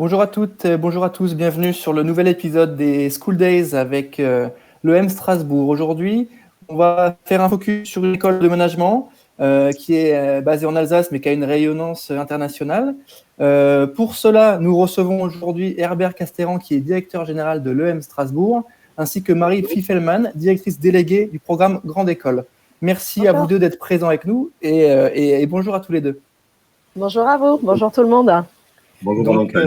Bonjour à toutes, bonjour à tous, bienvenue sur le nouvel épisode des School Days avec l'EM Strasbourg. Aujourd'hui, on va faire un focus sur une école de management qui est basée en Alsace mais qui a une rayonnance internationale. Pour cela, nous recevons aujourd'hui Herbert Casteran qui est directeur général de l'EM Strasbourg ainsi que Marie Pfiffelmann, directrice déléguée du programme Grande École. Merci à vous deux d'être présents avec nous et bonjour à tous les deux. Bonjour à vous, bonjour tout le monde. Bonjour. Donc,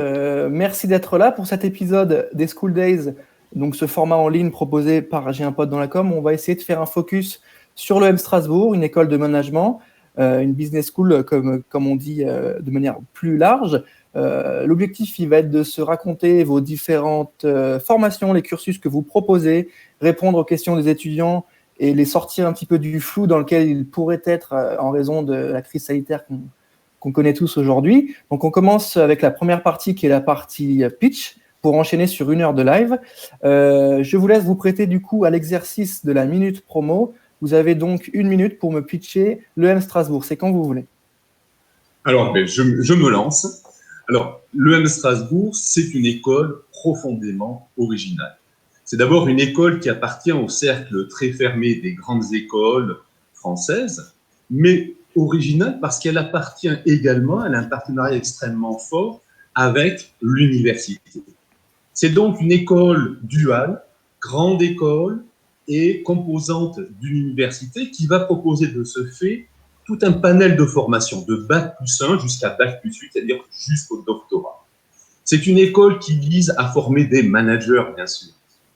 merci d'être là pour cet épisode des School Days, donc ce format en ligne proposé par J'ai un pote dans la com. On va essayer de faire un focus sur l'EM Strasbourg, une école de management, une business school comme on dit de manière plus large. L'objectif, il va être de se raconter vos différentes formations, les cursus que vous proposez, répondre aux questions des étudiants et les sortir un petit peu du flou dans lequel ils pourraient être en raison de la crise sanitaire qu'on connaît tous aujourd'hui. Donc, on commence avec la première partie qui est la partie pitch pour enchaîner sur 1 heure de live. Je vous laisse vous prêter du coup à l'exercice de la minute promo. Vous avez donc 1 minute pour me pitcher l'EM Strasbourg. C'est quand vous voulez. Alors, je me lance. Alors, l'EM Strasbourg, c'est une école profondément originale. C'est d'abord une école qui appartient au cercle très fermé des grandes écoles françaises, mais originale parce qu'elle appartient également, elle a un partenariat extrêmement fort avec l'université. C'est donc une école duale, grande école et composante d'une université qui va proposer de ce fait tout un panel de formation, de Bac+1 jusqu'à Bac+8, c'est-à-dire jusqu'au doctorat. C'est une école qui vise à former des managers, bien sûr,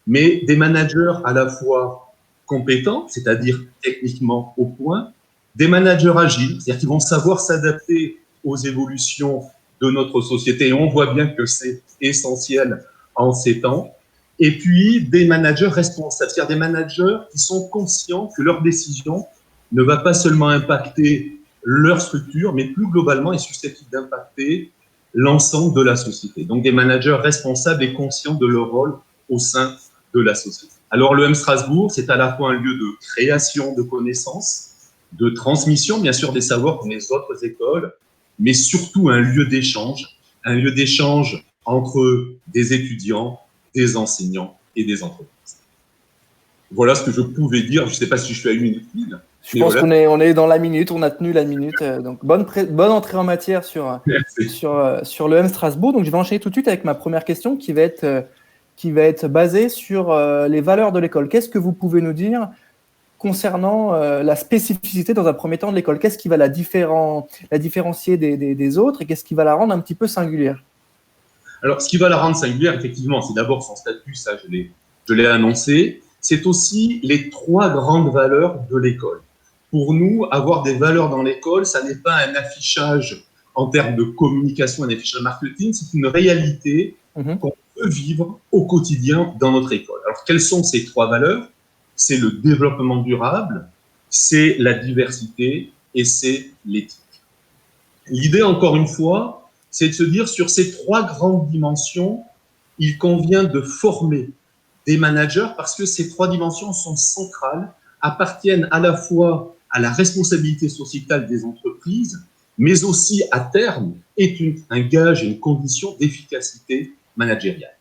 mais des managers à la fois compétents, c'est-à-dire techniquement au point, des managers agiles, c'est-à-dire qui vont savoir s'adapter aux évolutions de notre société. Et on voit bien que c'est essentiel en ces temps. Et puis, des managers responsables, c'est-à-dire des managers qui sont conscients que leur décision ne va pas seulement impacter leur structure, mais plus globalement est susceptible d'impacter l'ensemble de la société. Donc, des managers responsables et conscients de leur rôle au sein de la société. Alors, l'EM Strasbourg, c'est à la fois un lieu de création de connaissances, de transmission, bien sûr, des savoirs comme les autres écoles, mais surtout un lieu d'échange entre des étudiants, des enseignants et des entreprises. Voilà ce que je pouvais dire. Je ne sais pas si je suis à 1 minute pile. Je pense qu'on est dans la minute, on a tenu la minute. Donc, bonne entrée en matière sur l'EM Strasbourg. Donc, je vais enchaîner tout de suite avec ma première question qui va être basée sur les valeurs de l'école. Qu'est-ce que vous pouvez nous dire concernant la spécificité dans un premier temps de l'école? Qu'est-ce qui va la différencier des autres et qu'est-ce qui va la rendre un petit peu singulière? Alors, ce qui va la rendre singulière, effectivement, c'est d'abord son statut, ça je l'ai annoncé. C'est aussi les 3 grandes valeurs de l'école. Pour nous, avoir des valeurs dans l'école, ça n'est pas un affichage en termes de communication, un affichage marketing, c'est une réalité qu'on peut vivre au quotidien dans notre école. Alors, quelles sont ces 3 valeurs? C'est le développement durable, c'est la diversité et c'est l'éthique. L'idée, encore une fois, c'est de se dire sur ces 3 grandes dimensions, il convient de former des managers parce que ces 3 dimensions sont centrales, appartiennent à la fois à la responsabilité sociétale des entreprises, mais aussi à terme est un gage et une condition d'efficacité managériale.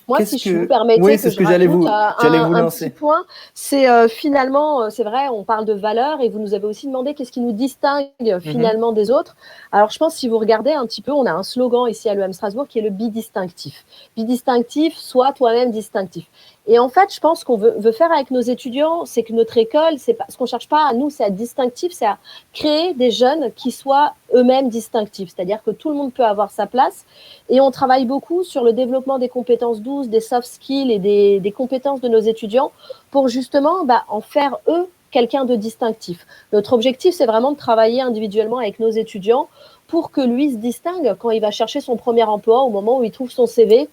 Moi, si je vous permettais que je rajoute un petit point, c'est finalement, c'est vrai, on parle de valeurs et vous nous avez aussi demandé qu'est-ce qui nous distingue finalement des autres. Alors, je pense si vous regardez un petit peu, on a un slogan ici à l'EM Strasbourg qui est le bidistinctif. Bidistinctif, sois toi-même distinctif. Et en fait, je pense qu'on veut faire avec nos étudiants, c'est que notre école, c'est pas, ce qu'on cherche pas à nous, c'est à être distinctif, c'est à créer des jeunes qui soient eux-mêmes distinctifs. C'est-à-dire que tout le monde peut avoir sa place. Et on travaille beaucoup sur le développement des compétences douces, des soft skills et des compétences de nos étudiants pour justement en faire eux quelqu'un de distinctif. Notre objectif, c'est vraiment de travailler individuellement avec nos étudiants pour que lui se distingue quand il va chercher son premier emploi, au moment où il trouve son CV.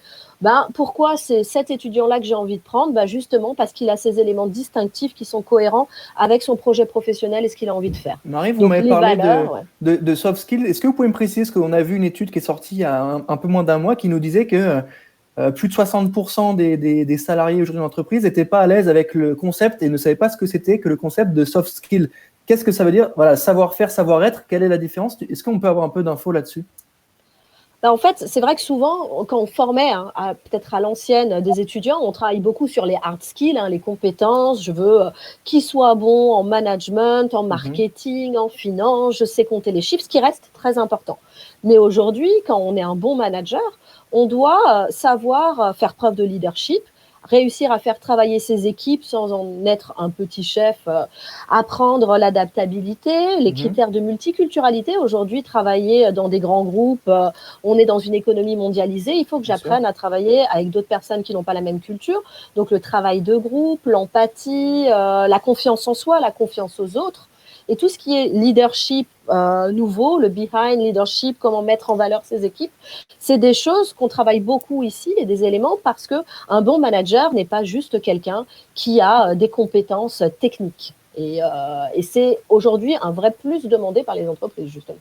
Pourquoi c'est cet étudiant-là que j'ai envie de prendre? Justement parce qu'il a ces éléments distinctifs qui sont cohérents avec son projet professionnel et ce qu'il a envie de faire. Marie, vous m'avez parlé de soft skills. Est-ce que vous pouvez me préciser, parce qu'on a vu une étude qui est sortie il y a un peu moins d'1 mois qui nous disait que plus de 60% des salariés aujourd'hui dans l'entreprise n'étaient pas à l'aise avec le concept et ne savaient pas ce que c'était que le concept de soft skills. Qu'est-ce que ça veut dire? Voilà, savoir-faire, savoir-être, quelle est la différence? Est-ce qu'on peut avoir un peu d'infos là-dessus? En fait, c'est vrai que souvent, quand on formait, peut-être à l'ancienne, des étudiants, on travaille beaucoup sur les hard skills, les compétences. Je veux qu'ils soient bons en management, en marketing, en finance, je sais compter les chiffres, ce qui reste très important. Mais aujourd'hui, quand on est un bon manager, on doit savoir faire preuve de leadership, réussir à faire travailler ses équipes sans en être un petit chef, apprendre l'adaptabilité, les critères de multiculturalité. Aujourd'hui, travailler dans des grands groupes, on est dans une économie mondialisée, il faut que j'apprenne à travailler avec d'autres personnes qui n'ont pas la même culture. Donc le travail de groupe, l'empathie, la confiance en soi, la confiance aux autres. Et tout ce qui est leadership nouveau, le behind leadership, comment mettre en valeur ses équipes, c'est des choses qu'on travaille beaucoup ici et des éléments parce qu'un bon manager n'est pas juste quelqu'un qui a des compétences techniques. Et c'est aujourd'hui un vrai plus demandé par les entreprises, justement.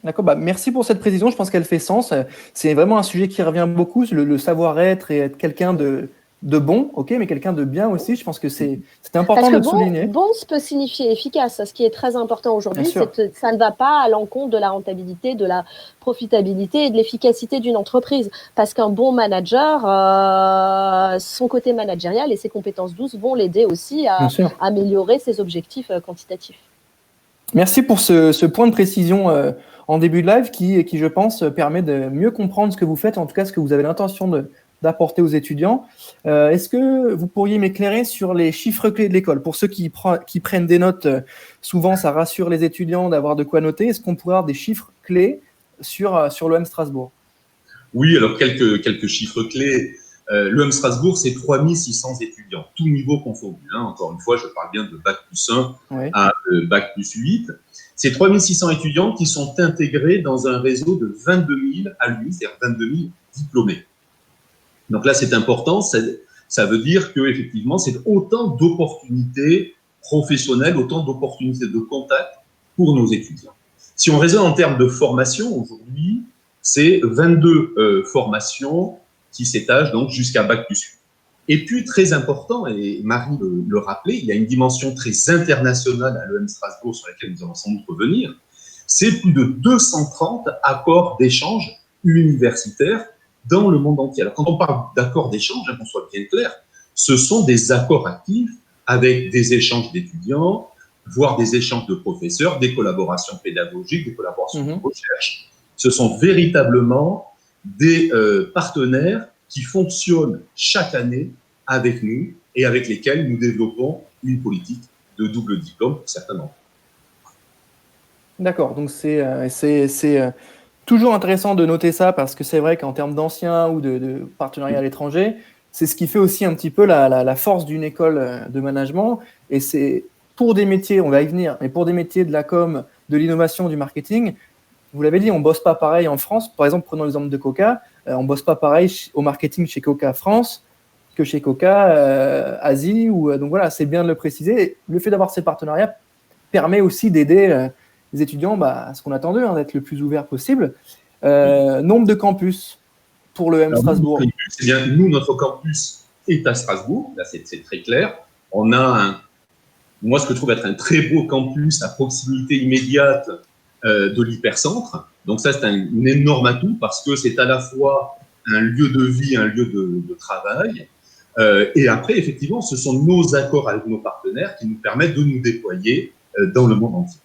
D'accord, merci pour cette précision, je pense qu'elle fait sens. C'est vraiment un sujet qui revient beaucoup, le savoir-être et être quelqu'un de bon, ok, mais quelqu'un de bien aussi. Je pense que c'est important de le souligner. Bon peut signifier efficace. Ce qui est très important aujourd'hui, c'est que ça ne va pas à l'encontre de la rentabilité, de la profitabilité et de l'efficacité d'une entreprise. Parce qu'un bon manager, son côté managérial et ses compétences douces vont l'aider aussi à améliorer ses objectifs quantitatifs. Merci pour ce point de précision en début de live qui, je pense, permet de mieux comprendre ce que vous faites, en tout cas ce que vous avez l'intention d'apporter aux étudiants. Est-ce que vous pourriez m'éclairer sur les chiffres clés de l'école? Pour ceux qui prennent des notes, souvent ça rassure les étudiants d'avoir de quoi noter. Est-ce qu'on pourrait avoir des chiffres clés sur l'EM Strasbourg? Oui, alors quelques chiffres clés. L'EM Strasbourg, c'est 3600 étudiants, tous niveaux confondus. Encore une fois, je parle bien de Bac plus 1 à Bac plus 8. C'est 3600 étudiants qui sont intégrés dans un réseau de 22 000 alumni, c'est-à-dire 22 000 diplômés. Donc là, c'est important. Ça veut dire qu'effectivement, c'est autant d'opportunités professionnelles, autant d'opportunités de contact pour nos étudiants. Si on raisonne en termes de formation, aujourd'hui, c'est 22 formations qui s'étagent donc jusqu'à Bac plus 8. Et puis, très important, et Marie le rappelait, il y a une dimension très internationale à l'EM Strasbourg sur laquelle nous allons sans doute revenir, c'est plus de 230 accords d'échange universitaires dans le monde entier. Alors, quand on parle d'accords d'échange, qu'on soit bien clair, ce sont des accords actifs avec des échanges d'étudiants, voire des échanges de professeurs, des collaborations pédagogiques, des collaborations de recherche. Ce sont véritablement des partenaires qui fonctionnent chaque année avec nous et avec lesquels nous développons une politique de double diplôme pour certains d'entre eux. D'accord, donc c'est toujours intéressant de noter ça parce que c'est vrai qu'en termes d'anciens ou de partenariats à l'étranger, c'est ce qui fait aussi un petit peu la force d'une école de management. Et c'est pour des métiers, on va y venir, mais pour des métiers de la com, de l'innovation, du marketing, vous l'avez dit, on ne bosse pas pareil en France. Par exemple, prenons l'exemple de Coca. On ne bosse pas pareil au marketing chez Coca France que chez Coca Asie. Donc voilà, c'est bien de le préciser. Et le fait d'avoir ces partenariats permet aussi d'aider les étudiants à ce qu'on attend d'eux, d'être le plus ouvert possible. Nombre de campus pour l'EM Strasbourg. Nous, notre campus est à Strasbourg. Là, c'est très clair. On a moi, ce que je trouve être un très beau campus à proximité immédiate de l'hypercentre. Donc ça, c'est un énorme atout parce que c'est à la fois un lieu de vie, un lieu de travail. Et après, effectivement, ce sont nos accords avec nos partenaires qui nous permettent de nous déployer dans le monde entier.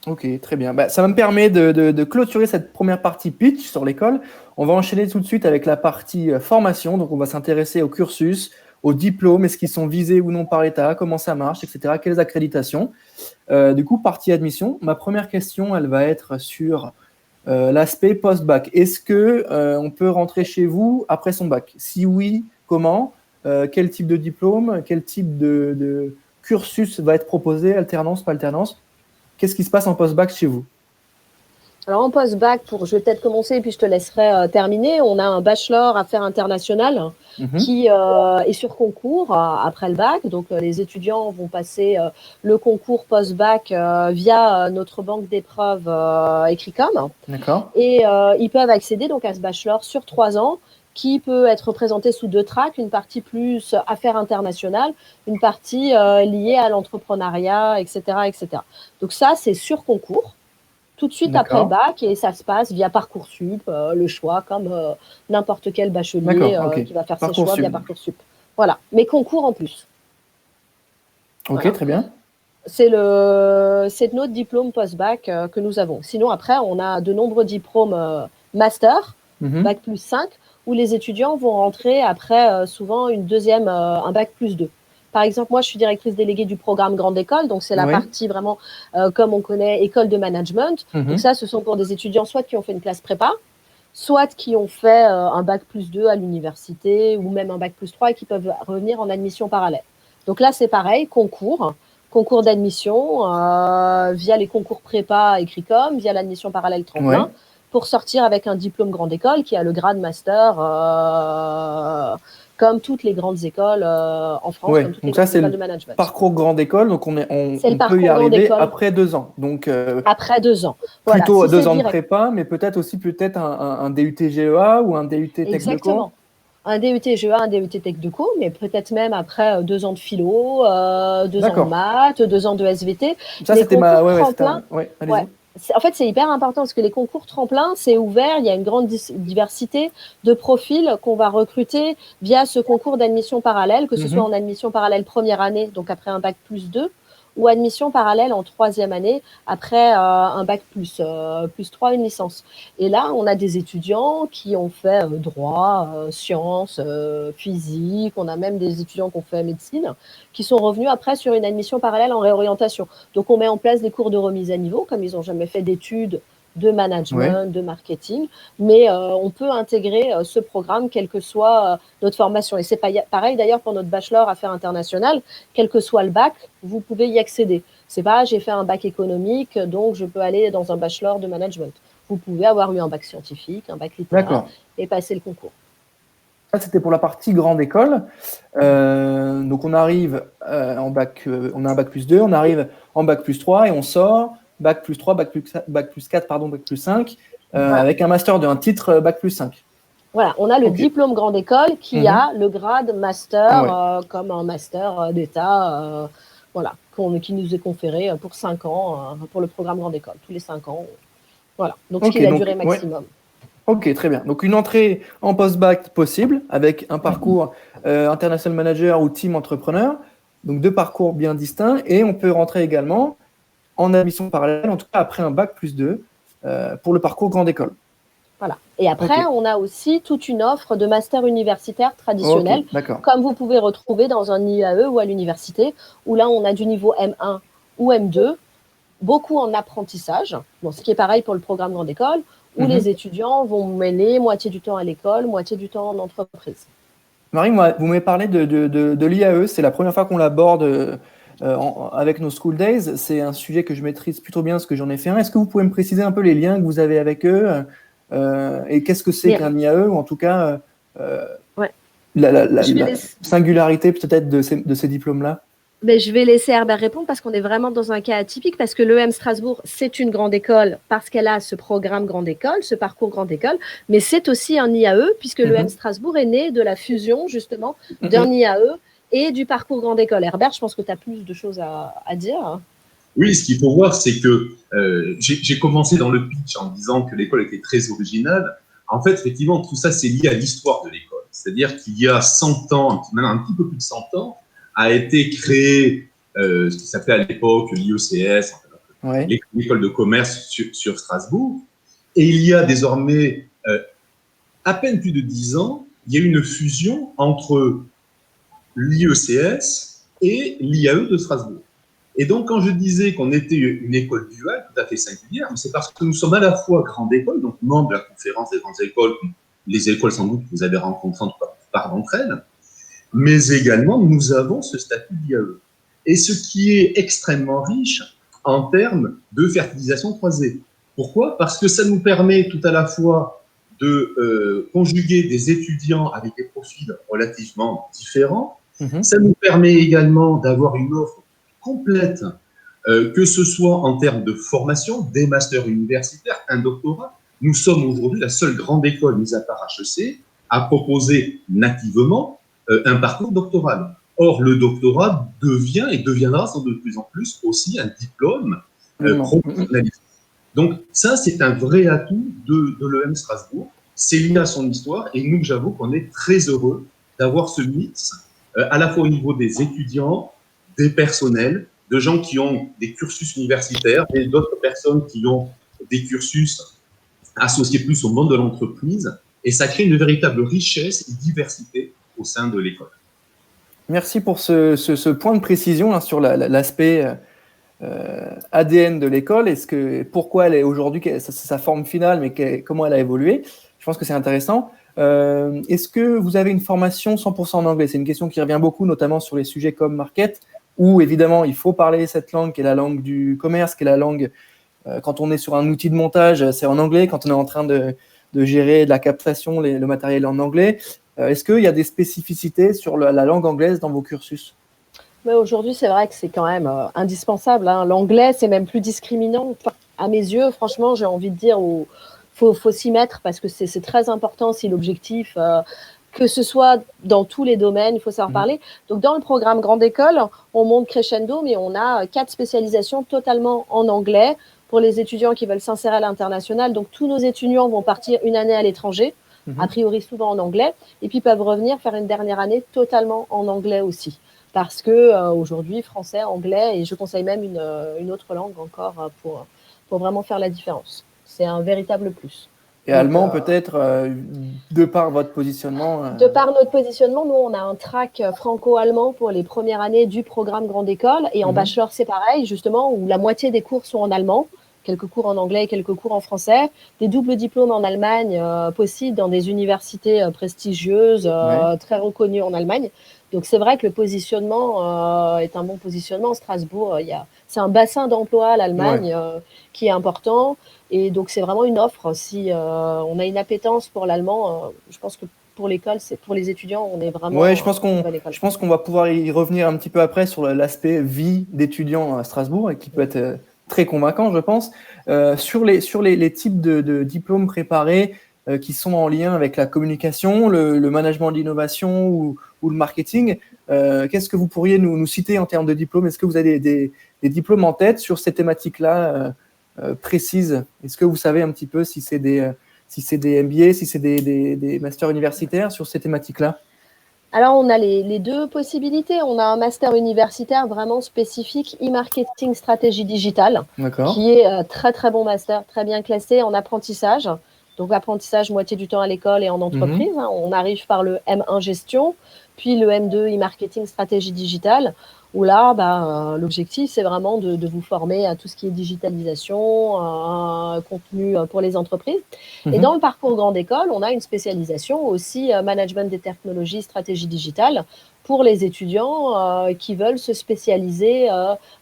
Ok, très bien. Ça me permet de clôturer cette première partie pitch sur l'école. On va enchaîner tout de suite avec la partie formation. Donc, on va s'intéresser au cursus, aux diplômes, est-ce qu'ils sont visés ou non par l'État, comment ça marche, etc., quelles accréditations. Du coup, partie admission. Ma première question, elle va être sur l'aspect post-bac. Est-ce qu'on peut rentrer chez vous après son bac? Si oui, comment? Quel type de diplôme? Quel type de cursus va être proposé? Alternance, pas alternance? Qu'est-ce qui se passe en post-bac chez vous? Alors, en post-bac, je vais peut-être commencer, puis je te laisserai terminer. On a un bachelor affaires internationales qui est sur concours après le bac. Donc, les étudiants vont passer le concours post-bac via notre banque d'épreuves Ecricom. D'accord. Et ils peuvent accéder donc à ce bachelor sur 3 ans qui peut être présenté sous 2 tracks, une partie plus affaires internationales, une partie liée à l'entrepreneuriat, etc., etc. Donc ça, c'est sur concours. tout de suite après le bac, et ça se passe via Parcoursup, le choix, comme n'importe quel bachelier qui va faire ses choix via Parcoursup. Voilà, mais concours en plus. Ok, voilà. Très bien. C'est notre diplôme post-bac que nous avons. Sinon, après, on a de nombreux diplômes master, bac plus 5, où les étudiants vont rentrer après souvent un bac plus 2. Par exemple, moi, je suis directrice déléguée du programme Grande École, donc c'est la partie vraiment, comme on connaît, école de management. Donc ça, ce sont pour des étudiants soit qui ont fait une classe prépa, soit qui ont fait un bac plus 2 à l'université, ou même un bac plus 3 et qui peuvent revenir en admission parallèle. Donc là, c'est pareil, concours d'admission via les concours prépa écrits comme, via l'admission parallèle tremplin, pour sortir avec un diplôme grande école qui a le grade master comme toutes les grandes écoles en France, comme toutes les grandes écoles de management. Parcours grande école, donc on peut y arriver après 2 ans. Donc, après 2 ans. Voilà, plutôt 2 ans de prépa, mais peut-être un DUT GEA ou un DUT Tech de Co. Exactement. Un DUT GEA, un DUT Tech de Co, mais peut-être même après 2 ans de philo, 2 ans de maths, 2 ans de SVT. Ça, c'était ma... En fait, c'est hyper important parce que les concours tremplin, c'est ouvert. Il y a une grande diversité de profils qu'on va recruter via ce concours d'admission parallèle, que ce soit en admission parallèle première année, donc après un bac plus 2, ou admission parallèle en 3e année, après un bac plus 3, une licence. Et là, on a des étudiants qui ont fait droit, sciences, physique, on a même des étudiants qui ont fait médecine, qui sont revenus après sur une admission parallèle en réorientation. Donc, on met en place des cours de remise à niveau, comme ils n'ont jamais fait d'études de management, de marketing, mais on peut intégrer ce programme quelle que soit notre formation. Et c'est pareil d'ailleurs pour notre bachelor affaires internationales, quel que soit le bac, vous pouvez y accéder. C'est pas j'ai fait un bac économique, donc je peux aller dans un bachelor de management. Vous pouvez avoir eu un bac scientifique, un bac littéraire et passer le concours. Ça, c'était pour la partie grande école. Donc, on arrive en bac, on a un bac plus 2, on arrive en bac plus 3 et on sort bac plus 3, bac plus 4, bac plus 5, avec un master d'un titre bac plus 5. Voilà, on a le diplôme grande école qui a le grade master, comme un master d'État, qui nous est conféré pour 5 ans, pour le programme grande école, tous les 5 ans. Voilà, donc ce qui est la durée maximum. Ok, très bien. Donc, une entrée en post-bac possible avec un parcours international manager ou team entrepreneur. Donc, 2 parcours bien distincts. Et on peut rentrer également en admission parallèle, en tout cas après un bac plus 2 pour le parcours grande école. Voilà. Et après, on a aussi toute une offre de master universitaire traditionnel, comme vous pouvez retrouver dans un IAE ou à l'université, où là, on a du niveau M1 ou M2, beaucoup en apprentissage, ce qui est pareil pour le programme grande école, où les étudiants vont mener moitié du temps à l'école, moitié du temps en entreprise. Marie, vous m'avez parlé de l'IAE, c'est la première fois qu'on l'aborde avec nos School Days. C'est un sujet que je maîtrise plutôt bien parce que j'en ai fait un. Est-ce que vous pouvez me préciser un peu les liens que vous avez avec eux et qu'est-ce que c'est qu'un IAE, ou en tout cas la singularité peut-être de ces diplômes-là? Je vais laisser Herbert répondre parce qu'on est vraiment dans un cas atypique, parce que l'EM Strasbourg, c'est une grande école parce qu'elle a ce programme grande école, ce parcours grande école, mais c'est aussi un IAE puisque l'EM Strasbourg est né de la fusion justement d'un IAE et du parcours grande école. Herbert, je pense que tu as plus de choses à dire. Oui, ce qu'il faut voir, c'est que j'ai commencé dans le pitch en disant que l'école était très originale. En fait, effectivement, tout ça, c'est lié à l'histoire de l'école. C'est-à-dire qu'il y a 100 ans, maintenant un petit peu plus de 100 ans, a été créé ce qui s'appelait à l'époque l'IECS, l'école de commerce sur Strasbourg. Et il y a désormais à peine plus de 10 ans, il y a eu une fusion entre l'IECS et l'IAE de Strasbourg. Et donc, quand je disais qu'on était une école duale, tout à fait singulière, c'est parce que nous sommes à la fois grande école, donc membre de la conférence des grandes écoles, les écoles sans doute que vous avez rencontrées en tout cas par d'entre elles, mais également nous avons ce statut d'IAE. Et ce qui est extrêmement riche en termes de fertilisation croisée. Pourquoi? Parce que ça nous permet tout à la fois de conjuguer des étudiants avec des profils relativement différents. Ça nous permet également d'avoir une offre complète, que ce soit en termes de formation, des masters universitaires, un doctorat. Nous sommes aujourd'hui la seule grande école, mis à part HEC, à proposer nativement un parcours doctoral. Or, le doctorat devient et deviendra de plus en plus aussi un diplôme professionnalisé. Donc ça, c'est un vrai atout de l'EM Strasbourg. C'est lié à son histoire et nous, j'avoue qu'on est très heureux d'avoir ce mix, à la fois au niveau des étudiants, des personnels, de gens qui ont des cursus universitaires et d'autres personnes qui ont des cursus associés plus au monde de l'entreprise. Et ça crée une véritable richesse et diversité au sein de l'école. Merci pour ce point de précision sur l'aspect ADN de l'école. Pourquoi elle est aujourd'hui, sa forme finale, mais comment elle a évolué. Je pense que c'est intéressant. Est-ce que vous avez une formation 100% en anglais? C'est une question qui revient beaucoup, notamment sur les sujets comme market, où évidemment il faut parler cette langue qui est la langue du commerce, qui est la langue, quand on est sur un outil de montage, c'est en anglais. Quand on est en train de gérer de la captation, le matériel en anglais. Est-ce qu'il y a des spécificités sur la langue anglaise dans vos cursus? Mais aujourd'hui, c'est vrai que c'est quand même indispensable. L'anglais, c'est même plus discriminant. Enfin, à mes yeux, franchement, j'ai envie de dire, faut s'y mettre parce que c'est très important si l'objectif, que ce soit dans tous les domaines, il faut savoir parler. Donc, dans le programme Grande École, on monte crescendo, mais on a 4 spécialisations totalement en anglais pour les étudiants qui veulent s'insérer à l'international. Donc, tous nos étudiants vont partir une année à l'étranger, a priori souvent en anglais, et puis peuvent revenir faire une dernière année totalement en anglais aussi. Parce que aujourd'hui, français, anglais, et je conseille même une autre langue encore pour vraiment faire la différence. C'est un véritable plus. Et donc, allemand peut-être, de par votre positionnement De par notre positionnement, nous, on a un track franco-allemand pour les premières années du programme Grande École. Et en bachelor, c'est pareil, justement, où la moitié des cours sont en allemand, quelques cours en anglais et quelques cours en français. Des doubles diplômes en Allemagne possibles dans des universités prestigieuses, très reconnues en Allemagne. Donc, c'est vrai que le positionnement est un bon positionnement. Strasbourg, c'est un bassin d'emploi, l'Allemagne, qui est important. Et donc, c'est vraiment une offre. Si on a une appétence pour l'allemand, je pense que pour l'école, pour les étudiants, on est vraiment. Oui, je pense qu'on va pouvoir y revenir un petit peu après sur l'aspect vie d'étudiant à Strasbourg et qui peut être très convaincant, je pense. Sur les types de diplômes préparés qui sont en lien avec la communication, le management de l'innovation ou le marketing, qu'est-ce que vous pourriez nous citer en termes de diplômes? Est-ce que vous avez des diplômes en tête sur ces thématiques-là précises? Est-ce que vous savez un petit peu si c'est des MBA, si c'est des masters universitaires sur ces thématiques-là? Alors, on a les deux possibilités. On a un master universitaire vraiment spécifique e-marketing stratégie digitale, qui est très, très bon master, très bien classé en apprentissage. Donc, apprentissage moitié du temps à l'école et en entreprise. On arrive par le M1 gestion, puis le M2 e-marketing stratégie digitale, où là, l'objectif, c'est vraiment de vous former à tout ce qui est digitalisation, contenu pour les entreprises. Et dans le parcours Grande École, on a une spécialisation aussi management des technologies, stratégie digitale, pour les étudiants qui veulent se spécialiser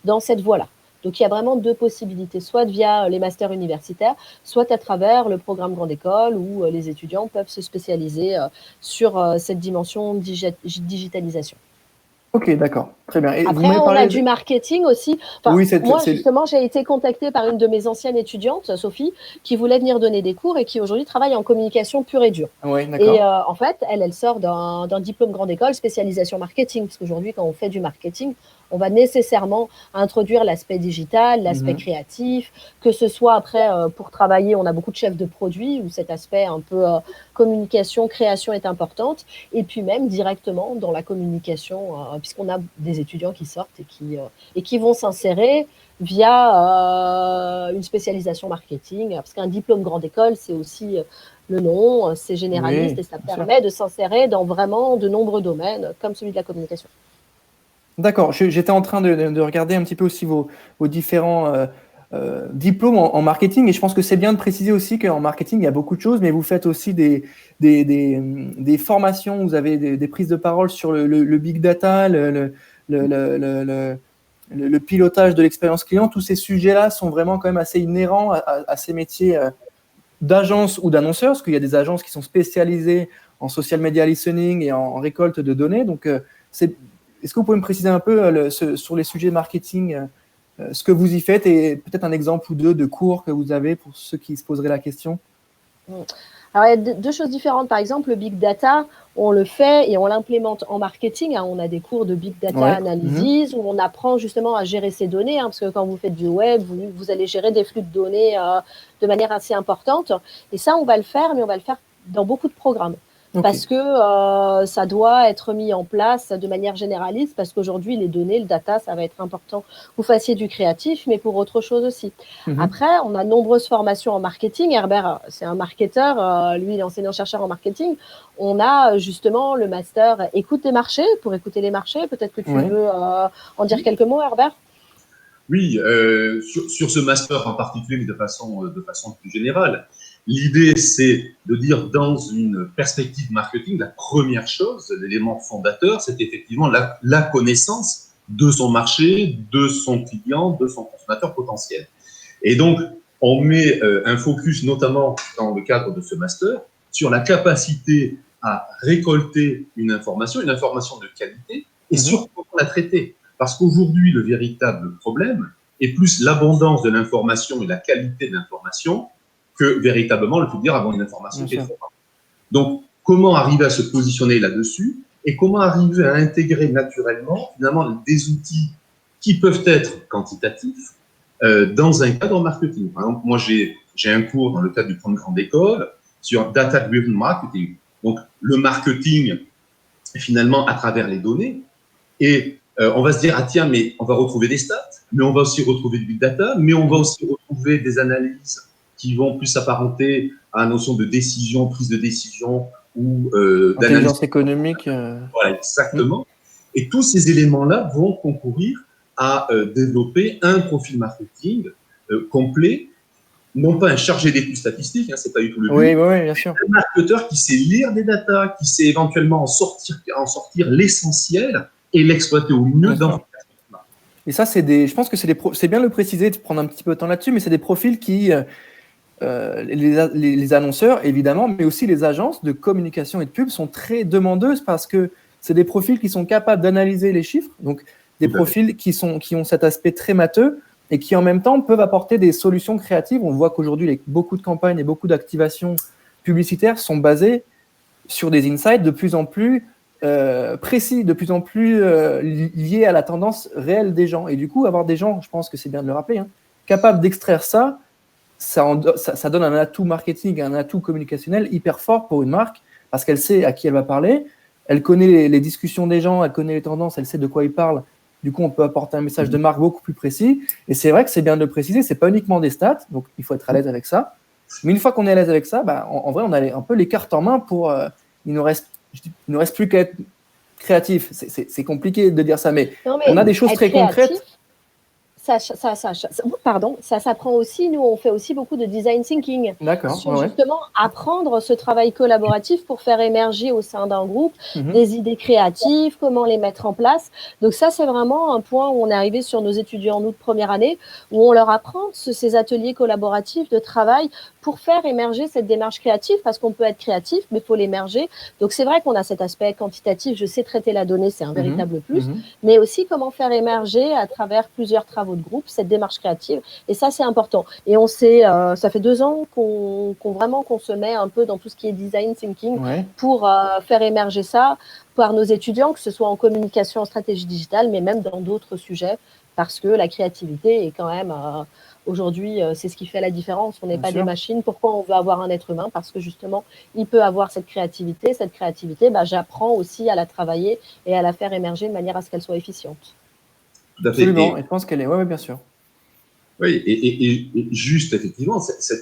dans cette voie-là. Donc, il y a vraiment deux possibilités, soit via les masters universitaires, soit à travers le programme Grande École où les étudiants peuvent se spécialiser sur cette dimension digitalisation. Ok, d'accord, très bien. Et après, on a du marketing aussi. Enfin, oui, moi, justement, j'ai été contactée par une de mes anciennes étudiantes, Sophie, qui voulait venir donner des cours et qui aujourd'hui travaille en communication pure et dure. Oui, d'accord. Et en fait, elle sort d'un diplôme Grande École, spécialisation marketing, parce qu'aujourd'hui, quand on fait du marketing, on va nécessairement introduire l'aspect digital, l'aspect créatif, que ce soit après pour travailler, on a beaucoup de chefs de produits où cet aspect un peu communication, création est importante, et puis même directement dans la communication, puisqu'on a des étudiants qui sortent et qui vont s'insérer via une spécialisation marketing, parce qu'un diplôme Grande École, c'est aussi le nom, c'est généraliste et ça permet de s'insérer dans vraiment de nombreux domaines, comme celui de la communication. D'accord, j'étais en train de regarder un petit peu aussi vos différents diplômes en marketing et je pense que c'est bien de préciser aussi qu'en marketing, il y a beaucoup de choses, mais vous faites aussi des formations, vous avez des prises de parole sur le big data, le pilotage de l'expérience client. Tous ces sujets-là sont vraiment quand même assez inhérents à ces métiers d'agence ou d'annonceur, parce qu'il y a des agences qui sont spécialisées en social media listening et en récolte de données. Donc, est-ce que vous pouvez me préciser un peu sur les sujets marketing, ce que vous y faites et peut-être un exemple ou deux de cours que vous avez pour ceux qui se poseraient la question? Alors, il y a deux choses différentes. Par exemple, le big data, on le fait et on l'implémente en marketing. On a des cours de big data analysis où on apprend justement à gérer ces données, parce que quand vous faites du web, vous allez gérer des flux de données de manière assez importante. Et ça, on va le faire, mais on va le faire dans beaucoup de programmes. Parce que ça doit être mis en place de manière généraliste, parce qu'aujourd'hui, les données, le data, ça va être important. Vous fassiez du créatif, mais pour autre chose aussi. Après, on a de nombreuses formations en marketing. Herbert, c'est un marketeur, lui, il est enseignant-chercheur en marketing. On a justement le master écoute des marchés, pour écouter les marchés. Peut-être que tu veux en dire quelques mots, Herbert? Oui, sur ce master en particulier, mais de façon plus générale. L'idée, c'est de dire, dans une perspective marketing, la première chose, l'élément fondateur, c'est effectivement la connaissance de son marché, de son client, de son consommateur potentiel. Et donc, on met un focus, notamment dans le cadre de ce master, sur la capacité à récolter une information de qualité, et sur comment la traiter. Parce qu'aujourd'hui, le véritable problème est plus l'abondance de l'information et la qualité de l'information que véritablement le fait de dire avoir une information qui est trop rare. Donc, comment arriver à se positionner là-dessus et comment arriver à intégrer naturellement, finalement, des outils qui peuvent être quantitatifs dans un cadre marketing. Par exemple, moi, j'ai un cours dans le cadre du programme Grande École sur Data-Driven Marketing. Donc, le marketing, finalement, à travers les données. Et on va se dire, ah tiens, mais on va retrouver des stats, mais on va aussi retrouver du big data, mais on va aussi retrouver des analyses qui vont plus s'apparenter à la notion de décision, prise de décision ou d'intelligence économique. Voilà, exactement. Et tous ces éléments-là vont concourir à développer un profil marketing complet, non pas un chargé d'études statistiques, c'est pas du tout le but. Oui, bien sûr. Un marketeur qui sait lire des datas, qui sait éventuellement en sortir l'essentiel et l'exploiter au mieux dans. Et ça, je pense que c'est bien de le préciser, de prendre un petit peu de temps là-dessus, mais c'est des profils qui les annonceurs, évidemment, mais aussi les agences de communication et de pub sont très demandeuses parce que c'est des profils qui sont capables d'analyser les chiffres, donc des profils qui ont cet aspect très matheux et qui en même temps peuvent apporter des solutions créatives. On voit qu'aujourd'hui, beaucoup de campagnes et beaucoup d'activations publicitaires sont basées sur des insights de plus en plus précis, de plus en plus liés à la tendance réelle des gens. Et du coup, avoir des gens, je pense que c'est bien de le rappeler, capables d'extraire ça, ça donne un atout marketing, un atout communicationnel hyper fort pour une marque parce qu'elle sait à qui elle va parler, elle connaît les discussions des gens, elle connaît les tendances, elle sait de quoi ils parlent. Du coup, on peut apporter un message de marque beaucoup plus précis. Et c'est vrai que c'est bien de le préciser, c'est pas uniquement des stats, donc il faut être à l'aise avec ça. Mais une fois qu'on est à l'aise avec ça, en vrai, on a un peu les cartes en main pour. Il ne reste plus qu'à être créatif. C'est compliqué de dire ça, mais on a des choses très concrètes. Ça s'apprend aussi. Nous, on fait aussi beaucoup de design thinking. D'accord. Sur justement apprendre ce travail collaboratif pour faire émerger au sein d'un groupe des idées créatives, comment les mettre en place. Donc ça, c'est vraiment un point où on est arrivé sur nos étudiants, nous, de première année, où on leur apprend ces ateliers collaboratifs de travail pour faire émerger cette démarche créative, parce qu'on peut être créatif, mais il faut l'émerger. Donc c'est vrai qu'on a cet aspect quantitatif, je sais traiter la donnée, c'est un véritable plus, mais aussi comment faire émerger à travers plusieurs travaux de groupe cette démarche créative. Et ça, c'est important. Et on sait, ça fait 2 ans qu'on se met un peu dans tout ce qui est design thinking pour faire émerger ça par nos étudiants, que ce soit en communication, en stratégie digitale, mais même dans d'autres sujets, parce que la créativité est quand même... Aujourd'hui, c'est ce qui fait la différence. On n'est pas des machines. Pourquoi on veut avoir un être humain? Parce que justement, il peut avoir cette créativité. Cette créativité, j'apprends aussi à la travailler et à la faire émerger de manière à ce qu'elle soit efficiente. Tout à fait. Absolument. Et je pense qu'elle est... Oui, bien sûr. Oui, et juste, effectivement,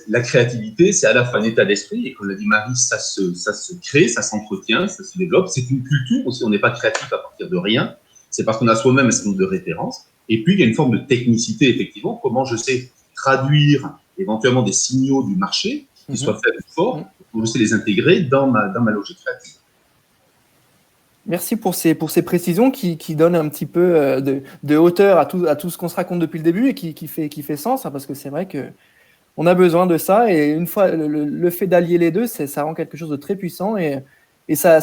la créativité, c'est à la fois un état d'esprit. Et comme l'a dit Marie, ça se crée, ça s'entretient, ça se développe. C'est une culture aussi. On n'est pas créatif à partir de rien. C'est parce qu'on a soi-même un certain nombre de références. Et puis, il y a une forme de technicité, effectivement. Comment je sais traduire éventuellement des signaux du marché, qui soient faibles ou forts, pour je sais les intégrer dans ma logique créative. Merci pour ces précisions qui donnent un petit peu de hauteur à tout ce qu'on se raconte depuis le début et qui fait sens, parce que c'est vrai qu'on a besoin de ça. Et une fois, le fait d'allier les deux, ça rend quelque chose de très puissant et ça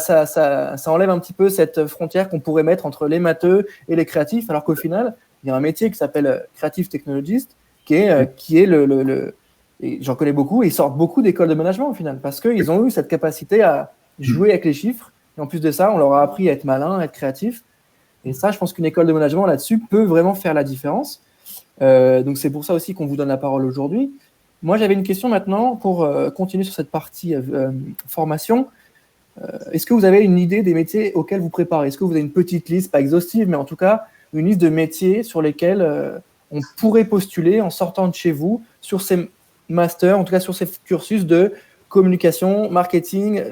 enlève un petit peu cette frontière qu'on pourrait mettre entre les matheux et les créatifs, alors qu'au final, il y a un métier qui s'appelle Creative Technologist, qui est et j'en connais beaucoup, et ils sortent beaucoup d'écoles de management au final, parce qu'ils ont eu cette capacité à jouer avec les chiffres. Et en plus de ça, on leur a appris à être malin, à être créatif. Et ça, je pense qu'une école de management là-dessus peut vraiment faire la différence. Donc, c'est pour ça aussi qu'on vous donne la parole aujourd'hui. Moi, j'avais une question maintenant pour continuer sur cette partie formation. Est-ce que vous avez une idée des métiers auxquels vous préparez? Est-ce que vous avez une petite liste, pas exhaustive, mais en tout cas, une liste de métiers sur lesquels on pourrait postuler en sortant de chez vous sur ces masters, en tout cas sur ces cursus de communication, marketing,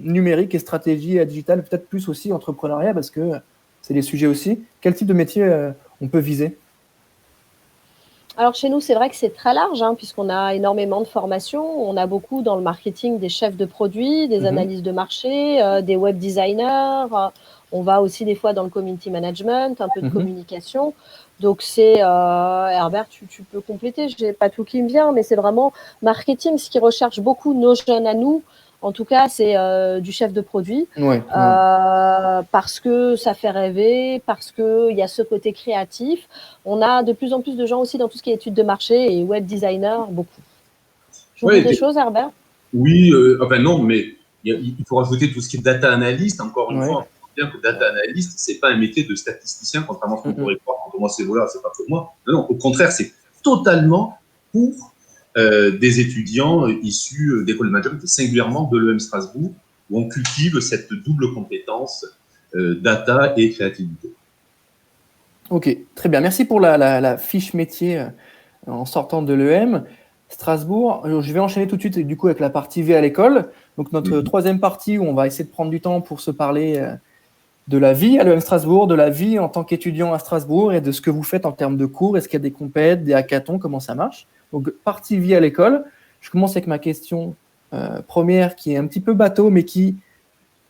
numérique et stratégie digitale, peut-être plus aussi entrepreneuriat, parce que c'est des sujets aussi. Quel type de métier on peut viser? Alors chez nous, c'est vrai que c'est très large, puisqu'on a énormément de formations. On a beaucoup dans le marketing des chefs de produits, des analyses de marché, des web designers. On va aussi des fois dans le community management, un peu de communication. Donc c'est, Herbert, tu peux compléter, je n'ai pas tout qui me vient, mais c'est vraiment marketing, ce qui recherche beaucoup nos jeunes à nous. En tout cas, c'est du chef de produit, parce que ça fait rêver, parce qu'il y a ce côté créatif. On a de plus en plus de gens aussi dans tout ce qui est études de marché et web designer, beaucoup. J'oublie des choses, Herbert? Oui, enfin non, mais il faut rajouter tout ce qui est data analyst. Encore une fois, on sait bien que data analyst, c'est pas un métier de statisticien, contrairement à ce qu'on pourrait croire quand on commence ces voleurs, c'est pas pour moi. Non, au contraire, c'est totalement pour des étudiants issus d'écoles de management, singulièrement de l'EM Strasbourg, où on cultive cette double compétence data et créativité. Ok, très bien. Merci pour la fiche métier en sortant de l'EM Strasbourg. Je vais enchaîner tout de suite du coup avec la partie vie à l'école. Donc notre troisième partie où on va essayer de prendre du temps pour se parler de la vie à l'EM Strasbourg, de la vie en tant qu'étudiant à Strasbourg et de ce que vous faites en termes de cours. Est-ce qu'il y a des compètes, des hackathons, comment ça marche? Donc partie vie à l'école. Je commence avec ma question première qui est un petit peu bateau mais qui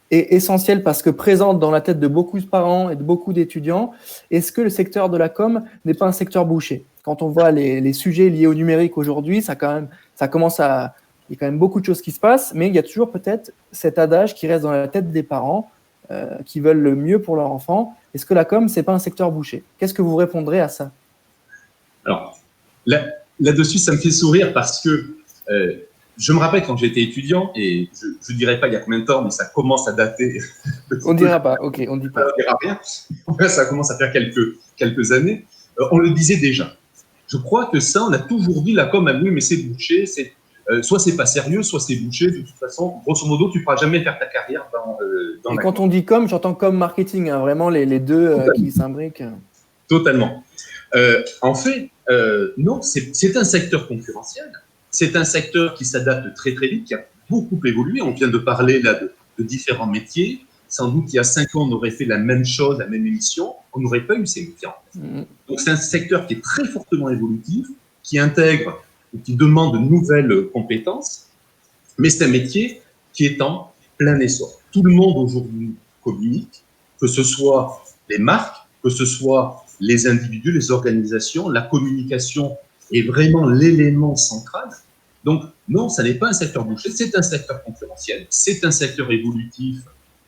est essentielle parce que présente dans la tête de beaucoup de parents et de beaucoup d'étudiants. Est-ce que le secteur de la com n'est pas un secteur bouché? Quand on voit les sujets liés au numérique aujourd'hui, il y a quand même beaucoup de choses qui se passent, mais il y a toujours peut-être cet adage qui reste dans la tête des parents qui veulent le mieux pour leur enfant. Est-ce que la com, c'est pas un secteur bouché? Qu'est-ce que vous répondrez à ça? Alors, là-dessus, ça me fait sourire parce que je me rappelle quand j'étais étudiant, et je ne dirais pas il y a combien de temps, mais ça commence à dater. On ne dira pas, ok, on ne dit pas. On ne dira rien. Ça commence à faire quelques années. On le disait déjà. Je crois que ça, on a toujours dit la com, oui, mais c'est bouché, soit c'est pas sérieux, soit c'est bouché. De toute façon, grosso modo, tu ne pourras jamais faire ta carrière dans et quand on dit com, j'entends com marketing, vraiment les deux qui s'imbriquent. Totalement. En fait, non, c'est un secteur concurrentiel. C'est un secteur qui s'adapte très très vite, qui a beaucoup évolué. On vient de parler là de différents métiers. Sans doute, il y a 5 ans, on aurait fait la même chose, la même émission. On n'aurait pas eu ces métiers. Donc, c'est un secteur qui est très fortement évolutif, qui intègre ou qui demande de nouvelles compétences. Mais c'est un métier qui est en plein essor. Tout le monde aujourd'hui communique, que ce soit les marques, que ce soit les individus, les organisations. La communication est vraiment l'élément central. Donc, non, ça n'est pas un secteur bouché, c'est un secteur concurrentiel, c'est un secteur évolutif.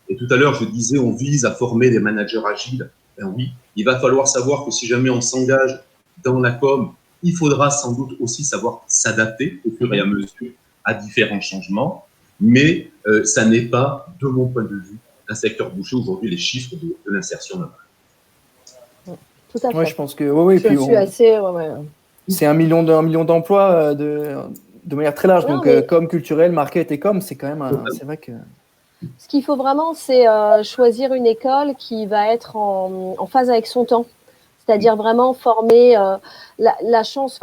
Et tout à l'heure, je disais, on vise à former des managers agiles. Ben oui, il va falloir savoir que si jamais on s'engage dans la com, il faudra sans doute aussi savoir s'adapter au fur et à mesure à différents changements. Mais ça n'est pas, de mon point de vue, un secteur bouché. Aujourd'hui, les chiffres de l'insertion Tout à fait. Ouais, je pense que oui. Je suis assez. C'est 1 million d'emplois de manière très large. Donc, com culturel, market et com, c'est quand même c'est vrai que. Ce qu'il faut vraiment, c'est choisir une école qui va être en phase avec son temps. C'est-à-dire vraiment former la chance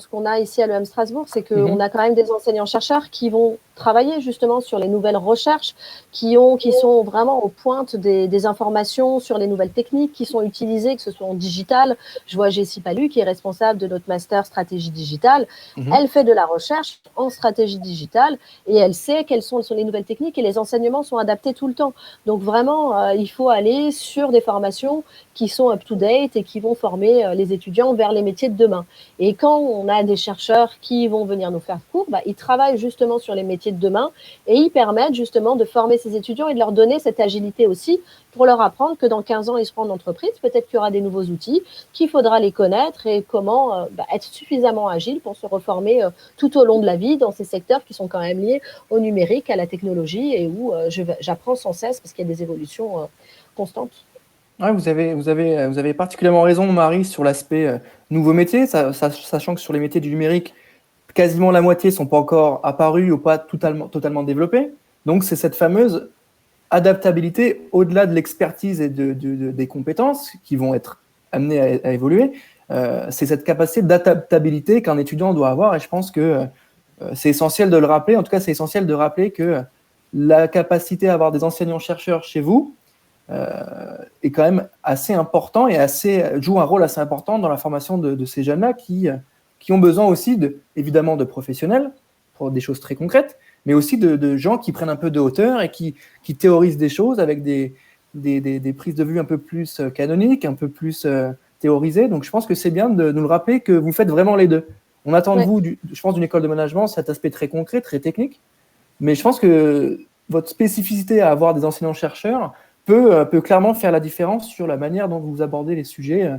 qu'on a ici à l'EM Strasbourg, c'est qu'on a quand même des enseignants-chercheurs qui vont travailler justement sur les nouvelles recherches, qui sont vraiment aux pointes des informations sur les nouvelles techniques qui sont utilisées, que ce soit en digital. Je vois Jessie Palu, qui est responsable de notre master stratégie digitale. Elle fait de la recherche en stratégie digitale et elle sait quelles sont les nouvelles techniques et les enseignements sont adaptés tout le temps. Donc vraiment, il faut aller sur des formations qui sont up-to-date et qui vont former les étudiants vers les métiers de demain. Et quand on a des chercheurs qui vont venir nous faire cours, ils travaillent justement sur les métiers métiers de demain, et ils permettent justement de former ces étudiants et de leur donner cette agilité aussi pour leur apprendre que dans 15 ans, ils seront en entreprise, peut-être qu'il y aura des nouveaux outils, qu'il faudra les connaître et comment être suffisamment agile pour se reformer tout au long de la vie dans ces secteurs qui sont quand même liés au numérique, à la technologie et où j'apprends sans cesse parce qu'il y a des évolutions constantes. Ouais, vous avez particulièrement raison, Marie, sur l'aspect nouveaux métiers, sachant que sur les métiers du numérique, quasiment la moitié ne sont pas encore apparus ou pas totalement développés. Donc, c'est cette fameuse adaptabilité au-delà de l'expertise et des compétences qui vont être amenées à évoluer. C'est cette capacité d'adaptabilité qu'un étudiant doit avoir et je pense que c'est essentiel de le rappeler. En tout cas, c'est essentiel de rappeler que la capacité à avoir des enseignants-chercheurs chez vous est quand même assez important et joue un rôle assez important dans la formation de ces jeunes-là qui ont besoin aussi, évidemment, de professionnels pour des choses très concrètes, mais aussi de gens qui prennent un peu de hauteur et qui théorisent des choses avec des prises de vue un peu plus canoniques, un peu plus théorisées. Donc, je pense que c'est bien de nous le rappeler que vous faites vraiment les deux. On attend de vous, je pense, d'une école de management, cet aspect très concret, très technique, mais je pense que votre spécificité à avoir des enseignants-chercheurs peut clairement faire la différence sur la manière dont vous abordez les sujets.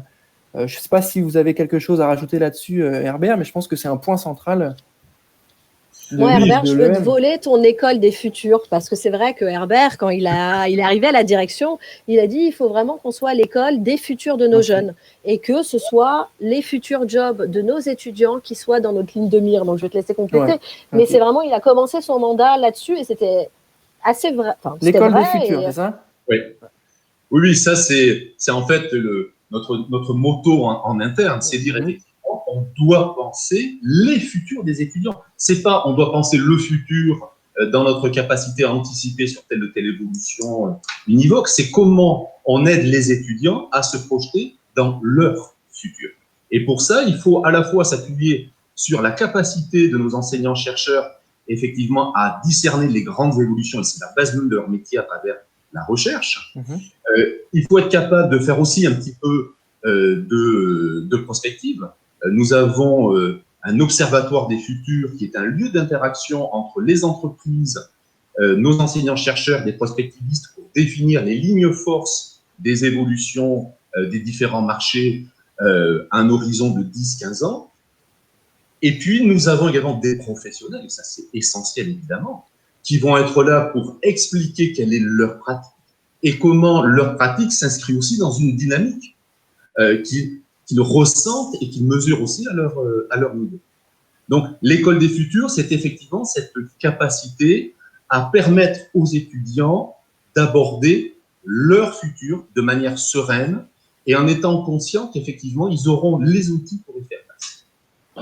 Je ne sais pas si vous avez quelque chose à rajouter là-dessus, Herbert, mais je pense que c'est un point central. Herbert, je veux te voler ton école des futurs, parce que c'est vrai que Herbert, quand il est arrivé à la direction, il a dit il faut vraiment qu'on soit l'école des futurs de nos jeunes et que ce soit les futurs jobs de nos étudiants qui soient dans notre ligne de mire. Donc, je vais te laisser compléter. Mais c'est vraiment, il a commencé son mandat là-dessus et c'était assez vrai. Enfin, l'école des futurs, c'est ça ? Oui, ça, c'est en fait notre motto en interne, c'est dire effectivement, on doit penser les futurs des étudiants. C'est pas, on doit penser le futur dans notre capacité à anticiper sur telle ou telle évolution univoque, c'est comment on aide les étudiants à se projeter dans leur futur. Et pour ça, il faut à la fois s'appuyer sur la capacité de nos enseignants-chercheurs, effectivement, à discerner les grandes évolutions, et c'est la base même de leur métier à travers la recherche. Il faut être capable de faire aussi un petit peu de prospective. Nous avons un observatoire des futurs qui est un lieu d'interaction entre les entreprises, nos enseignants-chercheurs, des prospectivistes pour définir les lignes forces des évolutions des différents marchés à un horizon de 10-15 ans. Et puis, nous avons également des professionnels, et ça c'est essentiel évidemment, qui vont être là pour expliquer quelle est leur pratique et comment leur pratique s'inscrit aussi dans une dynamique qu'ils ressentent et qu'ils mesurent aussi à leur niveau. Donc, l'école des futurs, c'est effectivement cette capacité à permettre aux étudiants d'aborder leur futur de manière sereine et en étant conscients qu'effectivement, ils auront les outils pour y faire face.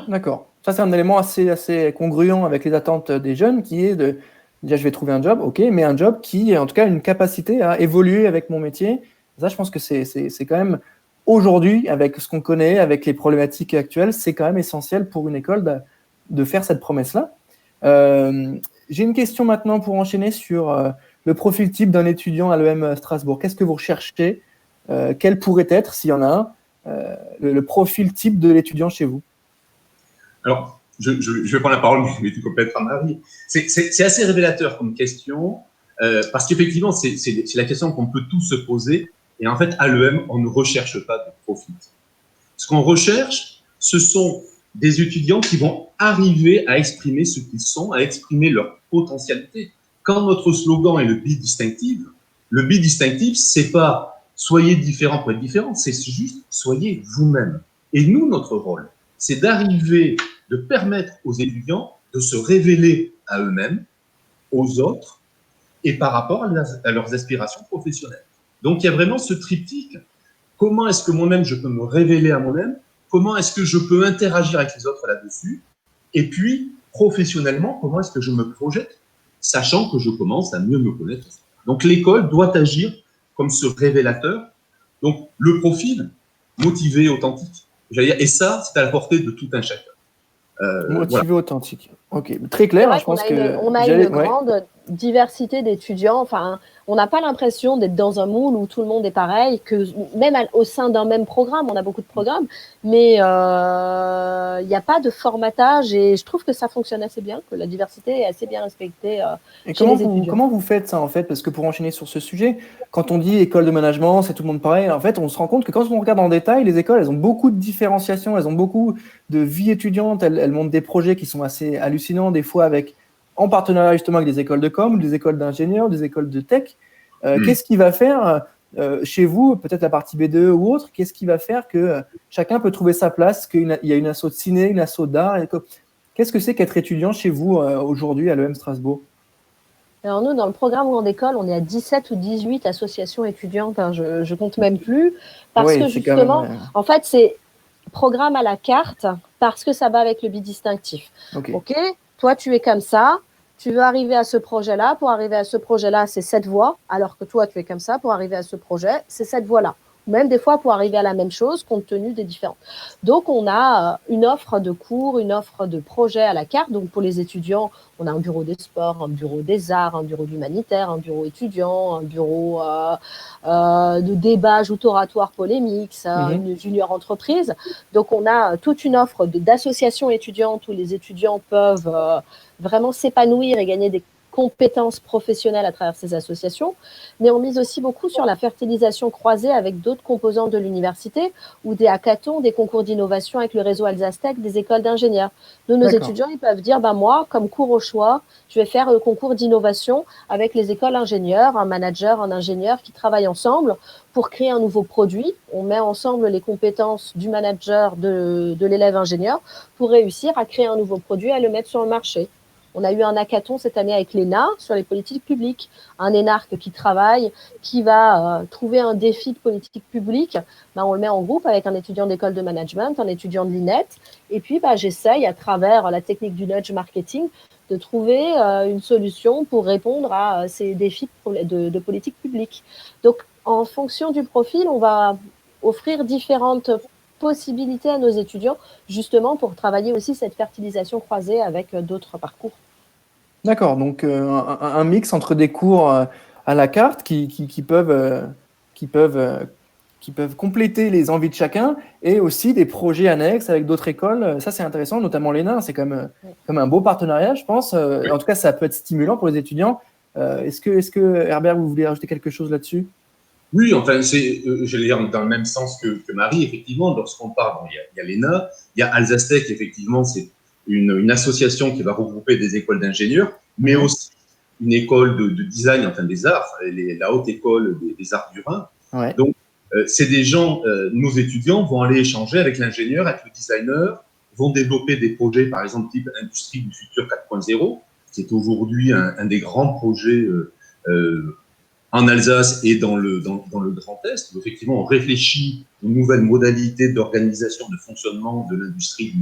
D'accord. Ça, c'est un élément assez congruent avec les attentes des jeunes qui est de déjà, je vais trouver un job, ok, mais un job qui, en tout cas, une capacité à évoluer avec mon métier. Ça, je pense que c'est quand même, aujourd'hui, avec ce qu'on connaît, avec les problématiques actuelles, c'est quand même essentiel pour une école de faire cette promesse-là. J'ai une question maintenant pour enchaîner sur le profil type d'un étudiant à l'EM Strasbourg. Qu'est-ce que vous recherchez ? Quel pourrait être, s'il y en a un, le profil type de l'étudiant chez vous ? Alors, je vais prendre la parole, mais tu complèteras Marie. C'est assez révélateur comme question, parce qu'effectivement, c'est la question qu'on peut tous se poser. Et en fait, à l'EM, on ne recherche pas de profil. Ce qu'on recherche, ce sont des étudiants qui vont arriver à exprimer ce qu'ils sont, à exprimer leur potentialité. Quand notre slogan est le be distinctive, c'est pas soyez différent pour être différent, c'est juste soyez vous-même. Et nous, notre rôle, c'est d'arriver, de permettre aux étudiants de se révéler à eux-mêmes, aux autres, et par rapport à leurs aspirations professionnelles. Donc, il y a vraiment ce triptyque. Comment est-ce que moi-même, je peux me révéler à moi-même? Comment est-ce que je peux interagir avec les autres là-dessus? Et puis, professionnellement, comment est-ce que je me projette, sachant que je commence à mieux me connaître? Donc, l'école doit agir comme ce révélateur. Donc, le profil, motivé, authentique. Et ça, c'est à la portée de tout un chacun. Motivé, authentique. Ok, très clair. Je pense on a une grande diversité d'étudiants. Enfin, on n'a pas l'impression d'être dans un moule où tout le monde est pareil, que même au sein d'un même programme, on a beaucoup de programmes, mais il n'y a pas de formatage et je trouve que ça fonctionne assez bien, que la diversité est assez bien respectée chez les étudiants. Comment vous faites ça en fait? Parce que pour enchaîner sur ce sujet, quand on dit école de management, c'est tout le monde pareil, en fait, on se rend compte que quand on regarde en détail, les écoles, elles ont beaucoup de différenciation, elles ont beaucoup de vie étudiante, elles montent des projets qui sont assez hallucinants, des fois en partenariat justement avec des écoles de com, des écoles d'ingénieurs, des écoles de tech. Qu'est-ce qui va faire chez vous, peut-être la partie B2 ou autre, qu'est-ce qui va faire que chacun peut trouver sa place, qu'il y a une asso de ciné, une asso d'art? Qu'est-ce que c'est qu'être étudiant chez vous aujourd'hui à l'EM Strasbourg? Alors nous, dans le programme Grande École, on est à 17 ou 18 associations étudiantes, hein, je compte même plus, parce que justement, en fait, c'est programme à la carte, parce que ça va avec le bidistinctif. Ok, toi, tu es comme ça, tu veux arriver à ce projet-là, pour arriver à ce projet-là, c'est cette voie, alors que toi, tu es comme ça, pour arriver à ce projet, c'est cette voie-là. Même des fois pour arriver à la même chose, compte tenu des différents. Donc, on a une offre de cours, une offre de projets à la carte. Donc, pour les étudiants, on a un bureau des sports, un bureau des arts, un bureau d'humanitaire, un bureau étudiant, un bureau de débat oratoire polémique, une junior entreprise. Donc, on a toute une offre d'associations étudiantes où les étudiants peuvent vraiment s'épanouir et gagner des compétences professionnelles à travers ces associations, mais on mise aussi beaucoup sur la fertilisation croisée avec d'autres composantes de l'université ou des hackathons, des concours d'innovation avec le réseau Alsastec, des écoles d'ingénieurs. Nos étudiants, ils peuvent dire, moi, comme cours au choix, je vais faire le concours d'innovation avec les écoles ingénieurs, un manager, un ingénieur qui travaillent ensemble pour créer un nouveau produit. On met ensemble les compétences du manager, de l'élève ingénieur pour réussir à créer un nouveau produit et à le mettre sur le marché. On a eu un hackathon cette année avec l'ENA sur les politiques publiques, un énarque qui travaille, qui va trouver un défi de politique publique. On le met en groupe avec un étudiant d'école de management, un étudiant de l'INET. Et puis, j'essaye, à travers la technique du nudge marketing, de trouver une solution pour répondre à ces défis de politique publique. Donc, en fonction du profil, on va offrir différentes possibilités à nos étudiants, justement pour travailler aussi cette fertilisation croisée avec d'autres parcours. D'accord, donc un mix entre des cours à la carte qui peuvent compléter les envies de chacun et aussi des projets annexes avec d'autres écoles. Ça, c'est intéressant, notamment l'ENA. C'est comme un beau partenariat, je pense. En tout cas, ça peut être stimulant pour les étudiants. Est-ce que Herbert, vous voulez rajouter quelque chose là-dessus? Oui, enfin, je vais dire dans le même sens que Marie, effectivement, lorsqu'on parle, il y a l'ENA, il y a Alsastec, effectivement, c'est une association qui va regrouper des écoles d'ingénieurs, mais aussi une école de design, enfin des arts, la haute école des arts du Rhin. Ouais. Donc, c'est des gens, nos étudiants vont aller échanger avec l'ingénieur, avec le designer, vont développer des projets, par exemple, type Industrie du futur 4.0, qui est aujourd'hui un des grands projets en Alsace et dans le Grand Est, où effectivement on réfléchit aux nouvelles modalités d'organisation, de fonctionnement de l'industrie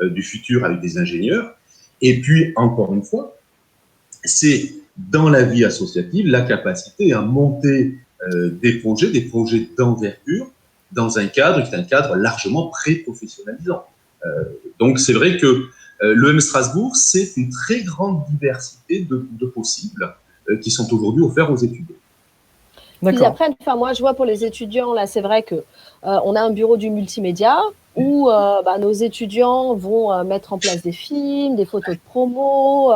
du futur avec des ingénieurs. Et puis, encore une fois, c'est dans la vie associative la capacité à monter des projets d'envergure dans un cadre qui est un cadre largement pré-professionnalisant. Donc, c'est vrai que l'EM Strasbourg, c'est une très grande diversité de possibles qui sont aujourd'hui offerts aux étudiants. Puis après, moi, je vois pour les étudiants, là, c'est vrai que on a un bureau du multimédia où nos étudiants vont mettre en place des films, des photos de promo,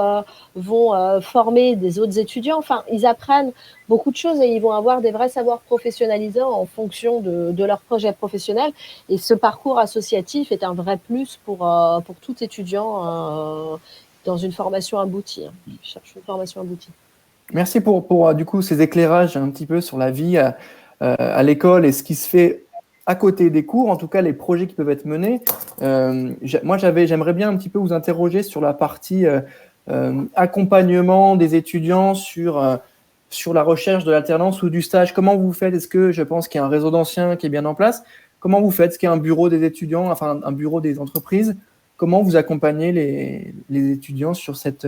vont former des autres étudiants. Enfin, ils apprennent beaucoup de choses et ils vont avoir des vrais savoirs professionnalisants en fonction de leur projet professionnel. Et ce parcours associatif est un vrai plus pour tout étudiant dans une formation aboutie. Je cherche une formation aboutie. Merci pour du coup ces éclairages un petit peu sur la vie à l'école et ce qui se fait à côté des cours, en tout cas les projets qui peuvent être menés. Moi, j'aimerais bien un petit peu vous interroger sur la partie accompagnement des étudiants sur la recherche de l'alternance ou du stage. Comment vous faites? Est-ce que je pense qu'il y a un réseau d'anciens qui est bien en place? Comment vous faites? Est-ce qu'il y a un bureau des étudiants, enfin un bureau des entreprises? Comment vous accompagnez les étudiants sur cette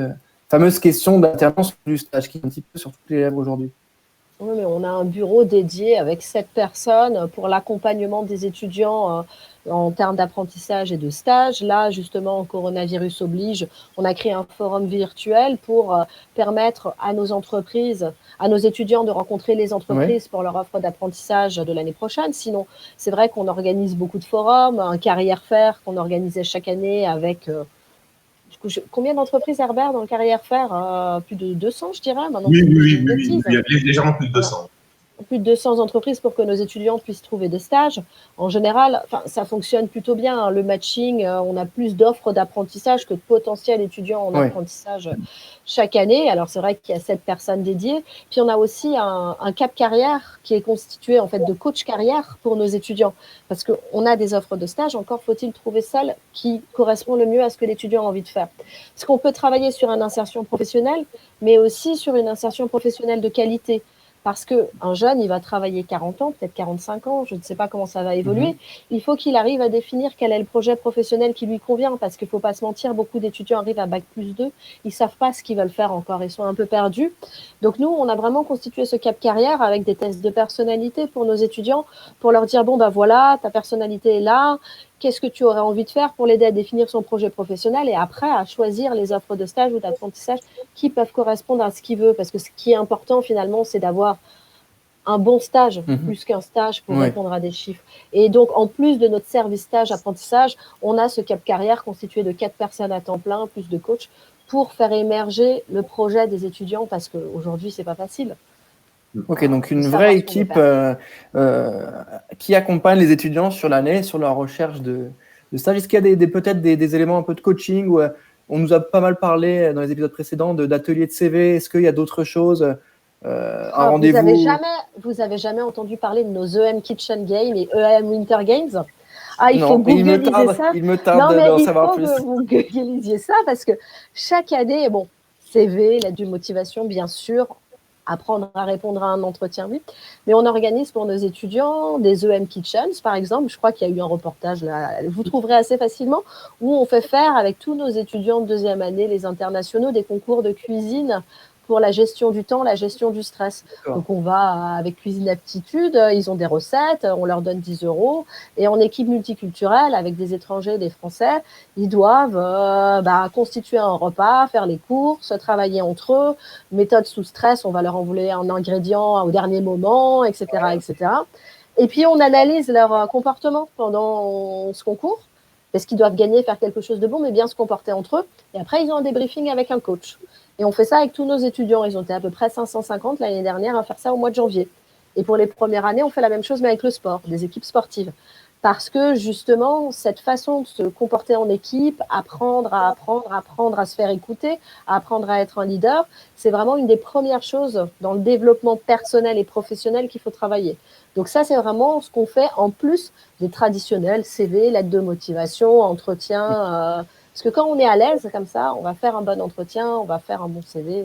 fameuse question d'alternance du stage qui est un petit peu sur toutes les lèvres aujourd'hui? Oui, mais on a un bureau dédié avec 7 personnes pour l'accompagnement des étudiants en termes d'apprentissage et de stage. Là, justement, coronavirus oblige, on a créé un forum virtuel pour permettre à nos entreprises, à nos étudiants de rencontrer les entreprises pour leur offre d'apprentissage de l'année prochaine. Sinon, c'est vrai qu'on organise beaucoup de forums, un carrière fair qu'on organisait chaque année avec... combien d'entreprises, Herbert, dans le carrière fair Plus de 200, je dirais. Maintenant, oui, il y a légèrement plus de 200. Plus de 200 entreprises pour que nos étudiants puissent trouver des stages. En général, ça fonctionne plutôt bien. Hein. Le matching, on a plus d'offres d'apprentissage que de potentiels étudiants en apprentissage chaque année. Alors, c'est vrai qu'il y a 7 personnes dédiées. Puis, on a aussi un cap carrière qui est constitué en fait de coach carrière pour nos étudiants. Parce qu'on a des offres de stage. Encore faut-il trouver celle qui correspond le mieux à ce que l'étudiant a envie de faire. Parce qu'on peut travailler sur une insertion professionnelle, mais aussi sur une insertion professionnelle de qualité. Parce qu'un jeune, il va travailler 40 ans, peut-être 45 ans, je ne sais pas comment ça va évoluer. Il faut qu'il arrive à définir quel est le projet professionnel qui lui convient, parce qu'il ne faut pas se mentir, beaucoup d'étudiants arrivent à Bac+2, ils ne savent pas ce qu'ils veulent faire encore, ils sont un peu perdus. Donc nous, on a vraiment constitué ce cap carrière avec des tests de personnalité pour nos étudiants, pour leur dire, bon, ben voilà, ta personnalité est là, qu'est-ce que tu aurais envie de faire pour l'aider à définir son projet professionnel et après à choisir les offres de stage ou d'apprentissage qui peuvent correspondre à ce qu'il veut. Parce que ce qui est important finalement, c'est d'avoir un bon stage plus qu'un stage pour répondre à des chiffres. Et donc, en plus de notre service stage apprentissage, on a ce cap carrière constitué de 4 personnes à temps plein, plus de coachs, pour faire émerger le projet des étudiants parce qu'aujourd'hui, c'est pas facile. Ok, donc une vraie équipe qui accompagne les étudiants sur l'année, sur leur recherche de stage. Est-ce qu'il y a peut-être des éléments un peu de coaching où on nous a pas mal parlé dans les épisodes précédents d'ateliers de CV? Est-ce qu'il y a d'autres choses un rendez-vous? Vous avez jamais entendu parler de nos EM Kitchen Games et EM Winter Games? Il non, faut googliser ça. Il me tarde d'en savoir plus. Il faut que vous googlisiez ça parce que chaque année, bon, CV, l'aide de motivation, bien sûr, apprendre à répondre à un entretien vite. Mais on organise pour nos étudiants des EM Kitchens, par exemple. Je crois qu'il y a eu un reportage, là, vous trouverez assez facilement, où on fait faire avec tous nos étudiants de 2e année, les internationaux, des concours de cuisine pour la gestion du temps, la gestion du stress. Donc, on va avec Cuisine Aptitude, ils ont des recettes, on leur donne 10 €. Et en équipe multiculturelle, avec des étrangers, des Français, ils doivent constituer un repas, faire les courses, travailler entre eux. Méthode sous stress, on va leur envoyer un ingrédient au dernier moment, etc., etc. Et puis, on analyse leur comportement pendant ce concours. Est-ce qu'ils doivent gagner, faire quelque chose de bon, mais bien se comporter entre eux. Et après, ils ont un débriefing avec un coach. Et on fait ça avec tous nos étudiants. Ils ont été à peu près 550 l'année dernière à faire ça au mois de janvier. Et pour les premières années, on fait la même chose, mais avec le sport, des équipes sportives. Parce que justement, cette façon de se comporter en équipe, apprendre à se faire écouter, apprendre à être un leader, c'est vraiment une des premières choses dans le développement personnel et professionnel qu'il faut travailler. Donc ça, c'est vraiment ce qu'on fait en plus des traditionnels CV, lettre de motivation, entretien. Parce que quand on est à l'aise comme ça, on va faire un bon entretien, on va faire un bon CV.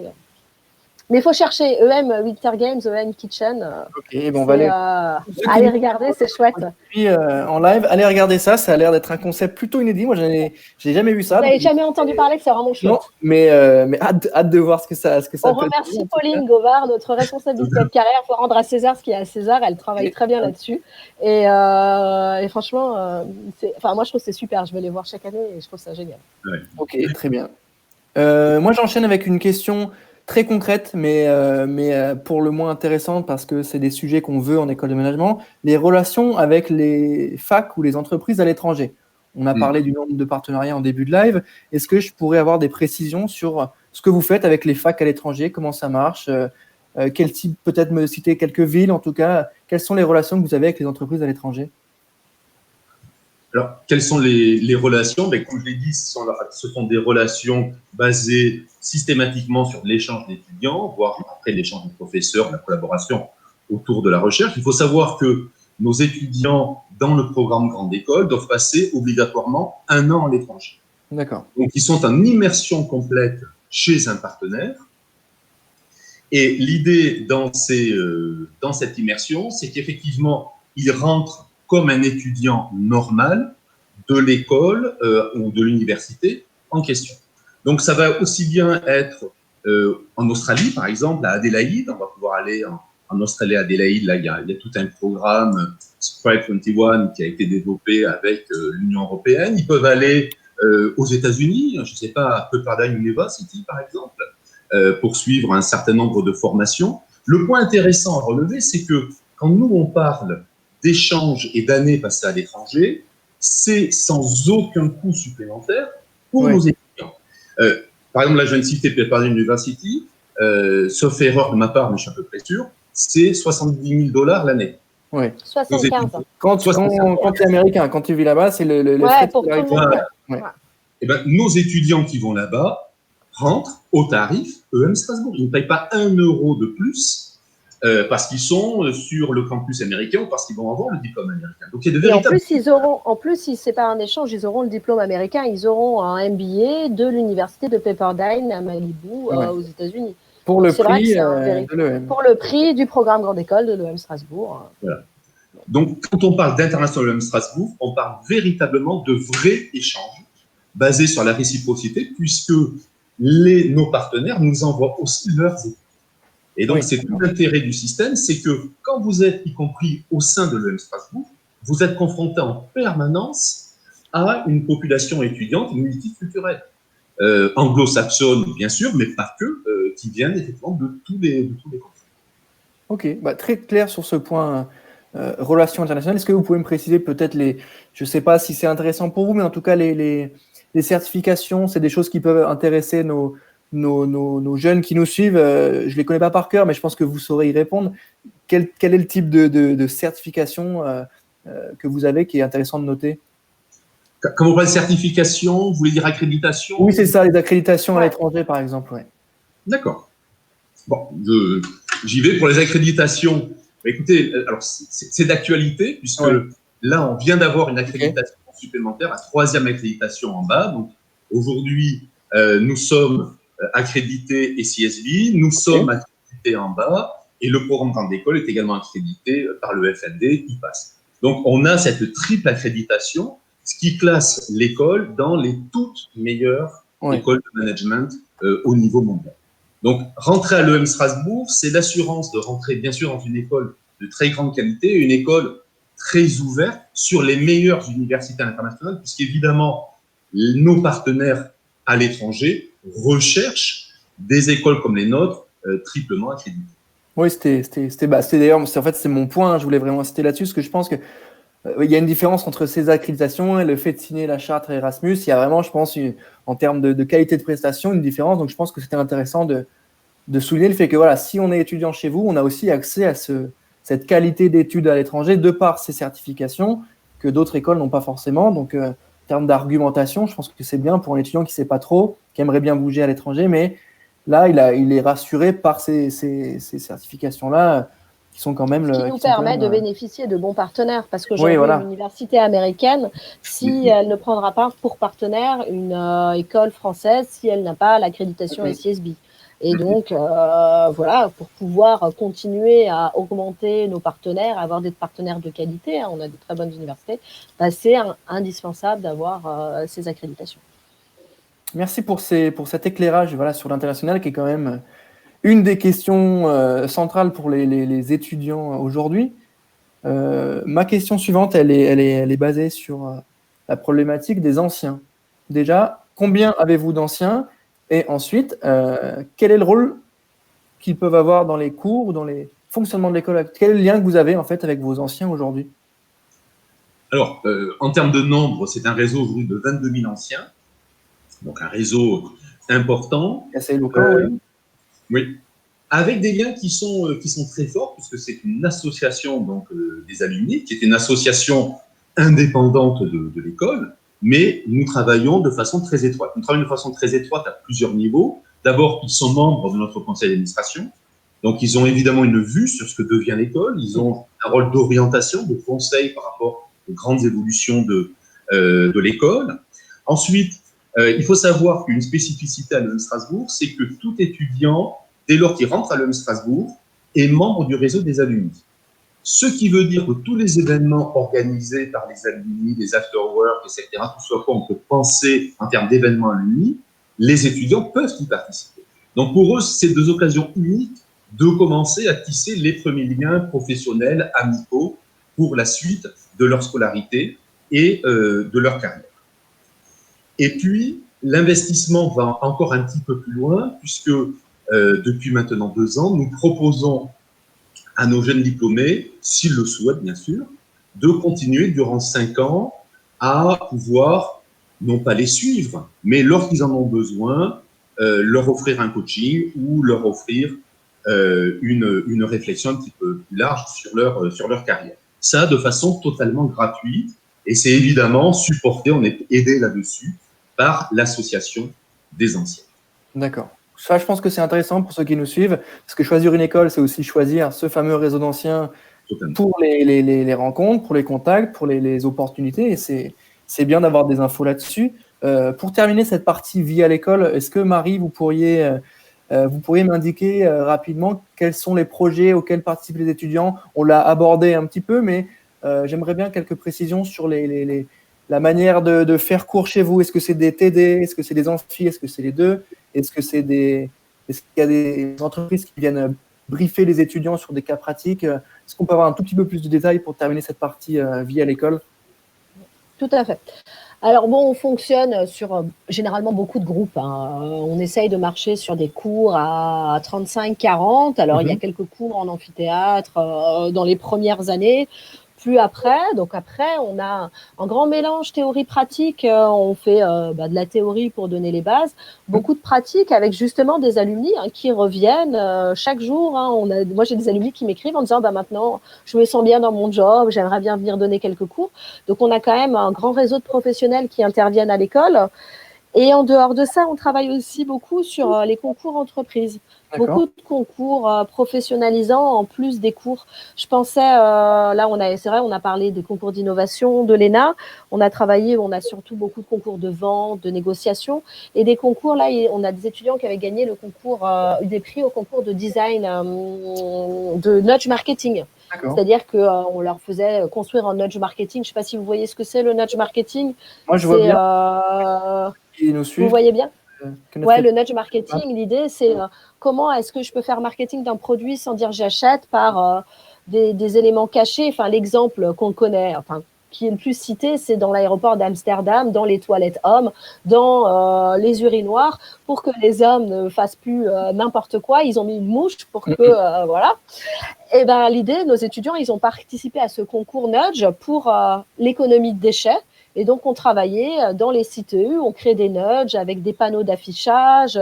Mais il faut chercher EM Winter Games, EM Kitchen. Ok, bon, on va allez regarder, c'est chouette. Puis en live, allez regarder ça. Ça a l'air d'être un concept plutôt inédit. Moi, j'ai jamais vu ça. Vous n'avez jamais entendu parler, que c'est vraiment chouette. Non, mais hâte de voir ce que ça On remercie Pauline Govard, notre responsable du club carrière. Il faut rendre à César ce qu'il y a à César. Elle travaille très bien là-dessus. Et franchement, moi, je trouve que c'est super. Je vais les voir chaque année et je trouve ça génial. Ouais. Ok, très bien. Moi, j'enchaîne avec une question très concrète, mais pour le moins intéressante parce que c'est des sujets qu'on veut en école de management, les relations avec les facs ou les entreprises à l'étranger. On a parlé du nombre de partenariats en début de live. Est-ce que je pourrais avoir des précisions sur ce que vous faites avec les facs à l'étranger, comment ça marche, quel type, peut-être me citer quelques villes en tout cas, quelles sont les relations que vous avez avec les entreprises à l'étranger? Alors, quelles sont les relations? Comme je l'ai dit, ce sont des relations basées systématiquement sur l'échange d'étudiants, voire après l'échange de professeurs, la collaboration autour de la recherche. Il faut savoir que nos étudiants dans le programme Grande École doivent passer obligatoirement 1 an à l'étranger. D'accord. Donc, ils sont en immersion complète chez un partenaire. Et l'idée dans cette immersion, c'est qu'effectivement, ils rentrent comme un étudiant normal de l'école ou de l'université en question. Donc, ça va aussi bien être en Australie, par exemple, à Adélaïde, on va pouvoir aller en Australie, à Adélaïde, là, il y a tout un programme Sprite 21 qui a été développé avec l'Union européenne. Ils peuvent aller aux États-Unis, je ne sais pas, à Pepperdine University, par exemple, pour suivre un certain nombre de formations. Le point intéressant à relever, c'est que quand nous, on parle d'échanges et d'années passées à l'étranger, c'est sans aucun coût supplémentaire pour nos étudiants. Par exemple, là, je viens de citer Pepperdine University, sauf erreur de ma part, mais je suis à peu près sûr, c'est $70,000 l'année. Oui. 75. Quand tu es américain, quand tu vis là-bas, c'est les frais de scolarité. Et ben, nos étudiants qui vont là-bas rentrent au tarif EM Strasbourg. Ils ne payent pas 1 euro de plus parce qu'ils sont sur le campus américain ou parce qu'ils vont avoir le diplôme américain. Donc, il y a de véritables... en plus, si ce n'est pas un échange, ils auront le diplôme américain, ils auront un MBA de l'université de Pepperdine à Malibu aux États-Unis. Pour le prix de l'EM. Pour le prix du programme Grande École de l'EM Strasbourg. Voilà. Donc, quand on parle d'international EM Strasbourg, on parle véritablement de vrais échanges basés sur la réciprocité, puisque nos partenaires nous envoient aussi leurs études. Et donc, c'est tout l'intérêt du système, c'est que quand vous êtes, y compris au sein de l'EM Strasbourg, vous êtes confronté en permanence à une population étudiante multiculturelle. Anglo-saxonne, bien sûr, mais pas que, qui viennent effectivement de tous les continents. Ok, très clair sur ce point relations internationales. Est-ce que vous pouvez me préciser peut-être je ne sais pas si c'est intéressant pour vous, mais en tout cas les certifications, c'est des choses qui peuvent intéresser nos jeunes qui nous suivent. Je ne les connais pas par cœur, mais je pense que vous saurez y répondre. Quel est le type de certification que vous avez qui est intéressant de noter? Quand vous parlez de certification, vous voulez dire accréditation? Oui, c'est ça, les accréditations à l'étranger, par exemple. Ouais. D'accord. Bon, j'y vais pour les accréditations. Écoutez, alors c'est d'actualité, puisque là, on vient d'avoir une accréditation supplémentaire, la 3e accréditation en bas. Donc, aujourd'hui, nous sommes accrédités CSB, nous sommes accrédités en bas, et le programme Grande École est également accrédité par le FND, IPAS. Donc, on a cette triple accréditation, ce qui classe l'école dans les toutes meilleures écoles de management au niveau mondial. Donc, rentrer à l'EM Strasbourg, c'est l'assurance de rentrer, bien sûr, dans une école de très grande qualité, une école très ouverte sur les meilleures universités internationales, puisqu'évidemment, nos partenaires à l'étranger recherchent des écoles comme les nôtres, triplement accréditées. Oui, c'était d'ailleurs, en fait, c'est mon point, je voulais vraiment insister là-dessus, parce que je pense que il y a une différence entre ces accréditations et le fait de signer la charte Erasmus. Il y a vraiment, je pense, en termes de qualité de prestation, une différence. Donc, je pense que c'était intéressant de souligner le fait que voilà, si on est étudiant chez vous, on a aussi accès à cette qualité d'études à l'étranger de par ces certifications que d'autres écoles n'ont pas forcément. Donc, en termes d'argumentation, je pense que c'est bien pour un étudiant qui ne sait pas trop, qui aimerait bien bouger à l'étranger, mais là, il est rassuré par ces certifications-là. Qui sont quand même ce qui nous permet de bénéficier de bons partenaires, parce qu'aujourd'hui, l'université américaine, si elle ne prendra pas pour partenaire une école française, si elle n'a pas l'accréditation SISB. Et donc, pour pouvoir continuer à augmenter nos partenaires, avoir des partenaires de qualité, on a de très bonnes universités, c'est indispensable d'avoir ces accréditations. Merci pour cet éclairage sur l'international qui est quand même une des questions centrales pour les étudiants aujourd'hui. Ma question suivante, elle est basée sur la problématique des anciens. Déjà, combien avez-vous d'anciens? Et ensuite, quel est le rôle qu'ils peuvent avoir dans les cours ou dans les fonctionnements de l'école? Quel est le lien que vous avez en fait avec vos anciens aujourd'hui? Alors, en termes de nombre, c'est un réseau aujourd'hui de 22 000 anciens. Donc, un réseau important. Assez éloquent, oui. Avec des liens qui sont très forts, puisque c'est une association donc, des alumni, qui est une association indépendante de l'école, mais nous travaillons de façon très étroite. Nous travaillons de façon très étroite à plusieurs niveaux. D'abord, ils sont membres de notre conseil d'administration, donc ils ont évidemment une vue sur ce que devient l'école, ils ont un rôle d'orientation, de conseil par rapport aux grandes évolutions de l'école. Ensuite, il faut savoir qu'une spécificité à l'EM Strasbourg, c'est que tout étudiant, dès lors qu'il rentre à l'EM Strasbourg, est membre du réseau des alumni. Ce qui veut dire que tous les événements organisés par les alumni, les after-work, etc., tout ce à quoi on peut penser en termes d'événements alumni, les étudiants peuvent y participer. Donc pour eux, c'est deux occasions uniques de commencer à tisser les premiers liens professionnels, amicaux, pour la suite de leur scolarité et de leur carrière. Et puis, l'investissement va encore un petit peu plus loin, puisque depuis maintenant 2 ans, nous proposons à nos jeunes diplômés, s'ils le souhaitent bien sûr, de continuer durant 5 ans à pouvoir, non pas les suivre, mais lorsqu'ils en ont besoin, leur offrir un coaching ou leur offrir une réflexion un petit peu plus large sur leur carrière. Ça, de façon totalement gratuite, et c'est évidemment supporté, on est aidé là-dessus par l'association des anciens. D'accord. Ça, je pense que c'est intéressant pour ceux qui nous suivent, parce que choisir une école, c'est aussi choisir ce fameux réseau d'anciens pour les rencontres, pour les contacts, pour les opportunités, et c'est bien d'avoir des infos là-dessus. Pour terminer cette partie vie à l'école, est-ce que Marie, vous pourriez m'indiquer rapidement quels sont les projets auxquels participent les étudiants? On l'a abordé un petit peu, mais j'aimerais bien quelques précisions sur la manière de faire cours chez vous. Est-ce que c'est des TD? Est-ce que c'est des amphis? Est-ce que c'est les deux? Est-ce qu'il y a des entreprises qui viennent briefer les étudiants sur des cas pratiques? Est-ce qu'on peut avoir un tout petit peu plus de détails pour terminer cette partie vie à l'école? Tout à fait. Alors bon, on fonctionne sur généralement beaucoup de groupes. On essaye de marcher sur des cours à 35-40. Alors, il y a quelques cours en amphithéâtre dans les premières années. Plus après, donc après, on a un grand mélange théorie-pratique. On fait de la théorie pour donner les bases, beaucoup de pratique avec justement des alumni qui reviennent chaque jour. Moi, j'ai des alumni qui m'écrivent en disant maintenant, je me sens bien dans mon job, j'aimerais bien venir donner quelques cours. Donc, on a quand même un grand réseau de professionnels qui interviennent à l'école. Et en dehors de ça, on travaille aussi beaucoup sur les concours entreprises. Beaucoup de concours professionnalisants en plus des cours. Je pensais, c'est vrai, on a parlé des concours d'innovation de l'ENA. On a surtout beaucoup de concours de vente, de négociation. Et des concours, là, on a des étudiants qui avaient gagné le concours, des prix au concours de design de nudge marketing. C'est-à-dire qu'on leur faisait construire un nudge marketing. Je ne sais pas si vous voyez ce que c'est le nudge marketing. Moi, je vois bien. Qui nous suivent. Vous voyez bien? Ouais, le nudge marketing, l'idée, c'est comment est-ce que je peux faire marketing d'un produit sans dire j'achète par des éléments cachés. Enfin, l'exemple qu'on connaît, qui est le plus cité, c'est dans l'aéroport d'Amsterdam, dans les toilettes hommes, dans les urinoirs, pour que les hommes ne fassent plus n'importe quoi. Ils ont mis une mouche pour que, voilà. Et ben, l'idée, nos étudiants, ils ont participé à ce concours nudge pour l'économie de déchets. Et donc, on travaillait dans les CTE, on crée des nudges avec des panneaux d'affichage.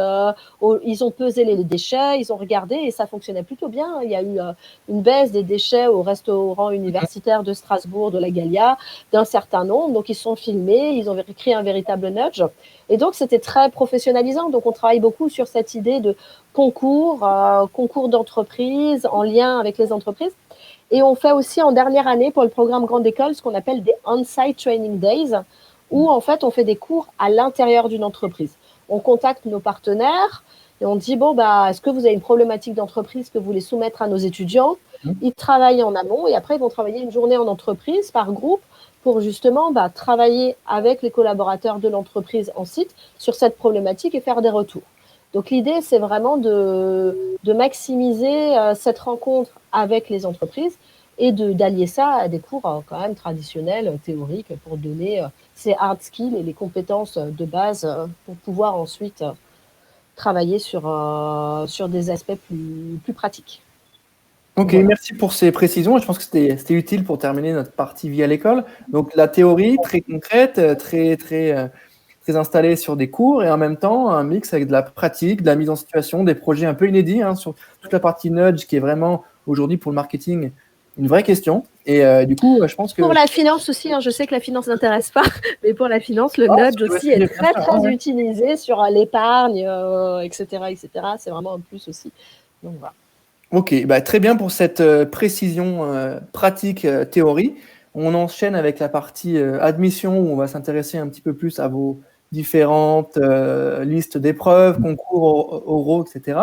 Ils ont pesé les déchets, ils ont regardé et ça fonctionnait plutôt bien. Il y a eu une baisse des déchets au restaurant universitaire de Strasbourg, de la Gallia, d'un certain nombre. Donc, ils sont filmés, ils ont créé un véritable nudge. Et donc, c'était très professionnalisant. Donc, on travaille beaucoup sur cette idée de concours d'entreprise en lien avec les entreprises. Et on fait aussi en dernière année pour le programme Grande École ce qu'on appelle des on-site training days, où en fait on fait des cours à l'intérieur d'une entreprise. On contacte nos partenaires et on dit est-ce que vous avez une problématique d'entreprise que vous voulez soumettre à nos étudiants? Ils travaillent en amont et après ils vont travailler une journée en entreprise par groupe pour justement travailler avec les collaborateurs de l'entreprise en site sur cette problématique et faire des retours. Donc, l'idée, c'est vraiment de maximiser cette rencontre avec les entreprises et d'allier ça à des cours quand même traditionnels, théoriques, pour donner ces hard skills et les compétences de base pour pouvoir ensuite travailler sur des aspects plus pratiques. Ok, voilà. Merci pour ces précisions. Je pense que c'était utile pour terminer notre partie vie à l'école. Donc, la théorie très concrète, très installé sur des cours et en même temps un mix avec de la pratique, de la mise en situation, des projets un peu inédits sur toute la partie nudge qui est vraiment aujourd'hui pour le marketing une vraie question. Et du coup, je pense que… Pour la finance aussi, je sais que la finance n'intéresse pas, mais pour la finance, le nudge aussi est très utilisé sur l'épargne, etc. C'est vraiment un plus aussi. Donc voilà. Ok, très bien pour cette précision pratique théorie. On enchaîne avec la partie admission où on va s'intéresser un petit peu plus à vos différentes listes d'épreuves, concours oraux, etc.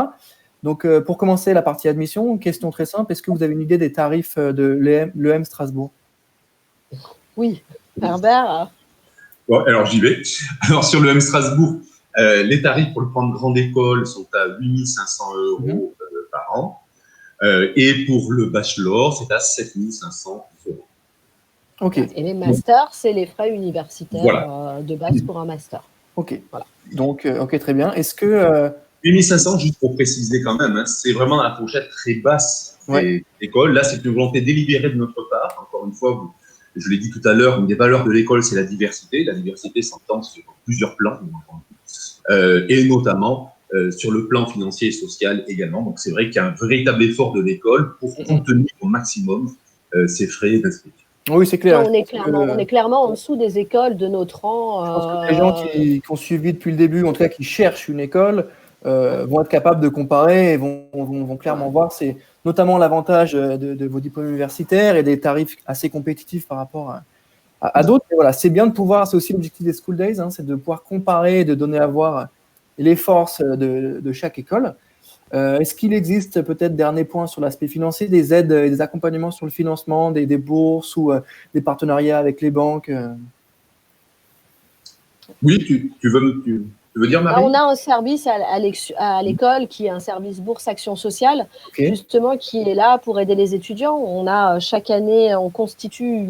Donc, pour commencer la partie admission, question très simple, est-ce que vous avez une idée des tarifs de l'EM Strasbourg? Oui, Herbert. Bon, alors, j'y vais. Alors, sur l'EM Strasbourg, les tarifs pour le plan de grande école sont à 8 500 € par an. Et pour le bachelor, c'est à 7 500 €. Ok. Et les masters, c'est les frais universitaires de base pour un master. Ok. Voilà. Donc, ok, très bien. Est-ce que 8 500, juste pour préciser quand même, hein, c'est vraiment la fourchette très basse des écoles. Là, c'est une volonté délibérée de notre part. Encore une fois, je l'ai dit tout à l'heure, une des valeurs de l'école, c'est la diversité. La diversité s'entend sur plusieurs plans, et notamment sur le plan financier et social également. Donc, c'est vrai qu'il y a un véritable effort de l'école pour contenir au maximum ces frais d'inscription. Oui, c'est clair. On est clairement en dessous des écoles de notre rang. Je pense que les gens qui ont suivi depuis le début, en tout cas qui cherchent une école, vont être capables de comparer et vont clairement voir. C'est notamment l'avantage de vos diplômes universitaires et des tarifs assez compétitifs par rapport à d'autres. Voilà, c'est bien de pouvoir, c'est aussi l'objectif des School Days, hein, c'est de pouvoir comparer et de donner à voir les forces de chaque école. Est-ce qu'il existe peut-être, dernier point sur l'aspect financier, des aides et des accompagnements sur le financement, des bourses ou des partenariats avec les banques Oui, tu veux dire, Marie? On a un service à l'école qui est un service bourse action sociale, justement, qui est là pour aider les étudiants. On a chaque année, on constitue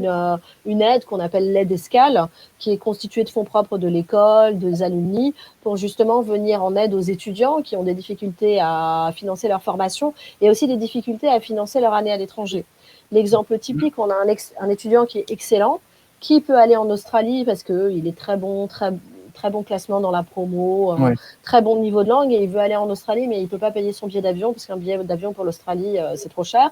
une aide qu'on appelle l'aide escale, qui est constituée de fonds propres de l'école, des alumni, pour justement venir en aide aux étudiants qui ont des difficultés à financer leur formation et aussi des difficultés à financer leur année à l'étranger. L'exemple typique, on a un étudiant qui est excellent, qui peut aller en Australie parce qu'il est très bon classement dans la promo, très bon niveau de langue, et il veut aller en Australie, mais il ne peut pas payer son billet d'avion, parce qu'un billet d'avion pour l'Australie, c'est trop cher.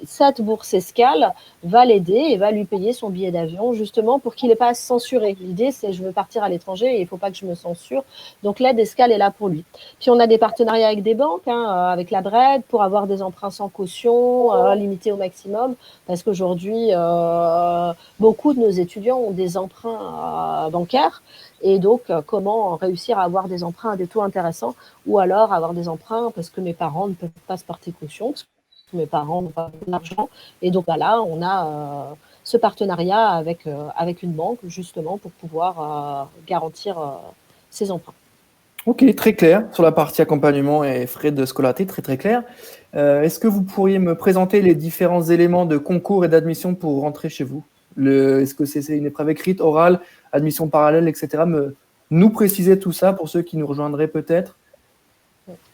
Cette bourse escale va l'aider et va lui payer son billet d'avion, justement pour qu'il n'ait pas à se censurer. L'idée, c'est je veux partir à l'étranger et il ne faut pas que je me censure. Donc l'aide escale est là pour lui. Puis on a des partenariats avec des banques, avec la BRED, pour avoir des emprunts sans caution, limités au maximum, parce qu'aujourd'hui, beaucoup de nos étudiants ont des emprunts bancaires. Et donc, comment réussir à avoir des emprunts à des taux intéressants, ou alors avoir des emprunts parce que mes parents ne peuvent pas se porter caution, parce que mes parents n'ont pas d'argent. Et donc, là, on a ce partenariat avec une banque, justement, pour pouvoir garantir ces emprunts. Ok, très clair sur la partie accompagnement et frais de scolarité, très très clair. Est-ce que vous pourriez me présenter les différents éléments de concours et d'admission pour rentrer chez vous? Est-ce que c'est une épreuve écrite, orale, admission parallèle, etc. Nous préciser tout ça pour ceux qui nous rejoindraient peut-être.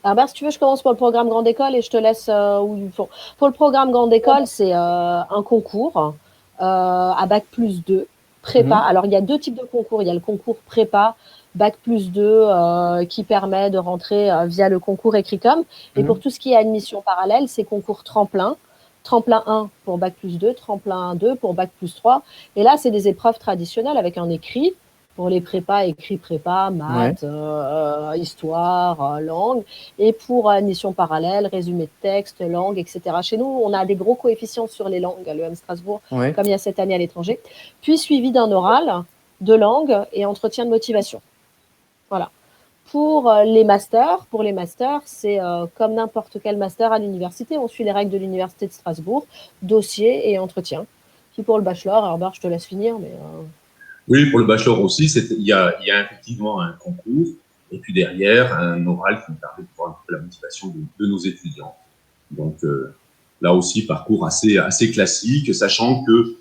Alors, si tu veux, je commence pour le programme Grande École et je te laisse pour le programme Grande École, c'est un concours à Bac+2 prépa. Alors, il y a deux types de concours. Il y a le concours prépa Bac+2 qui permet de rentrer via le concours Écrit-Com. Et pour tout ce qui est admission parallèle, c'est concours tremplin. Tremplin 1 pour Bac+2, tremplin 2 pour Bac+3. Et là, c'est des épreuves traditionnelles avec un écrit pour les prépas, écrit prépa, maths, histoire, langue. Et pour admission parallèle, résumé de texte, langue, etc. Chez nous, on a des gros coefficients sur les langues à l'EM Strasbourg, comme il y a cette année à l'étranger. Puis suivi d'un oral, de langue et entretien de motivation. Voilà. Pour les masters, c'est comme n'importe quel master à l'université. On suit les règles de l'université de Strasbourg, dossier et entretien. Puis pour le bachelor, alors je te laisse finir. Mais Oui, pour le bachelor aussi, il y a effectivement un concours et puis derrière un oral qui nous permet de voir un peu la motivation de nos étudiants. Donc là aussi, parcours assez classique, sachant que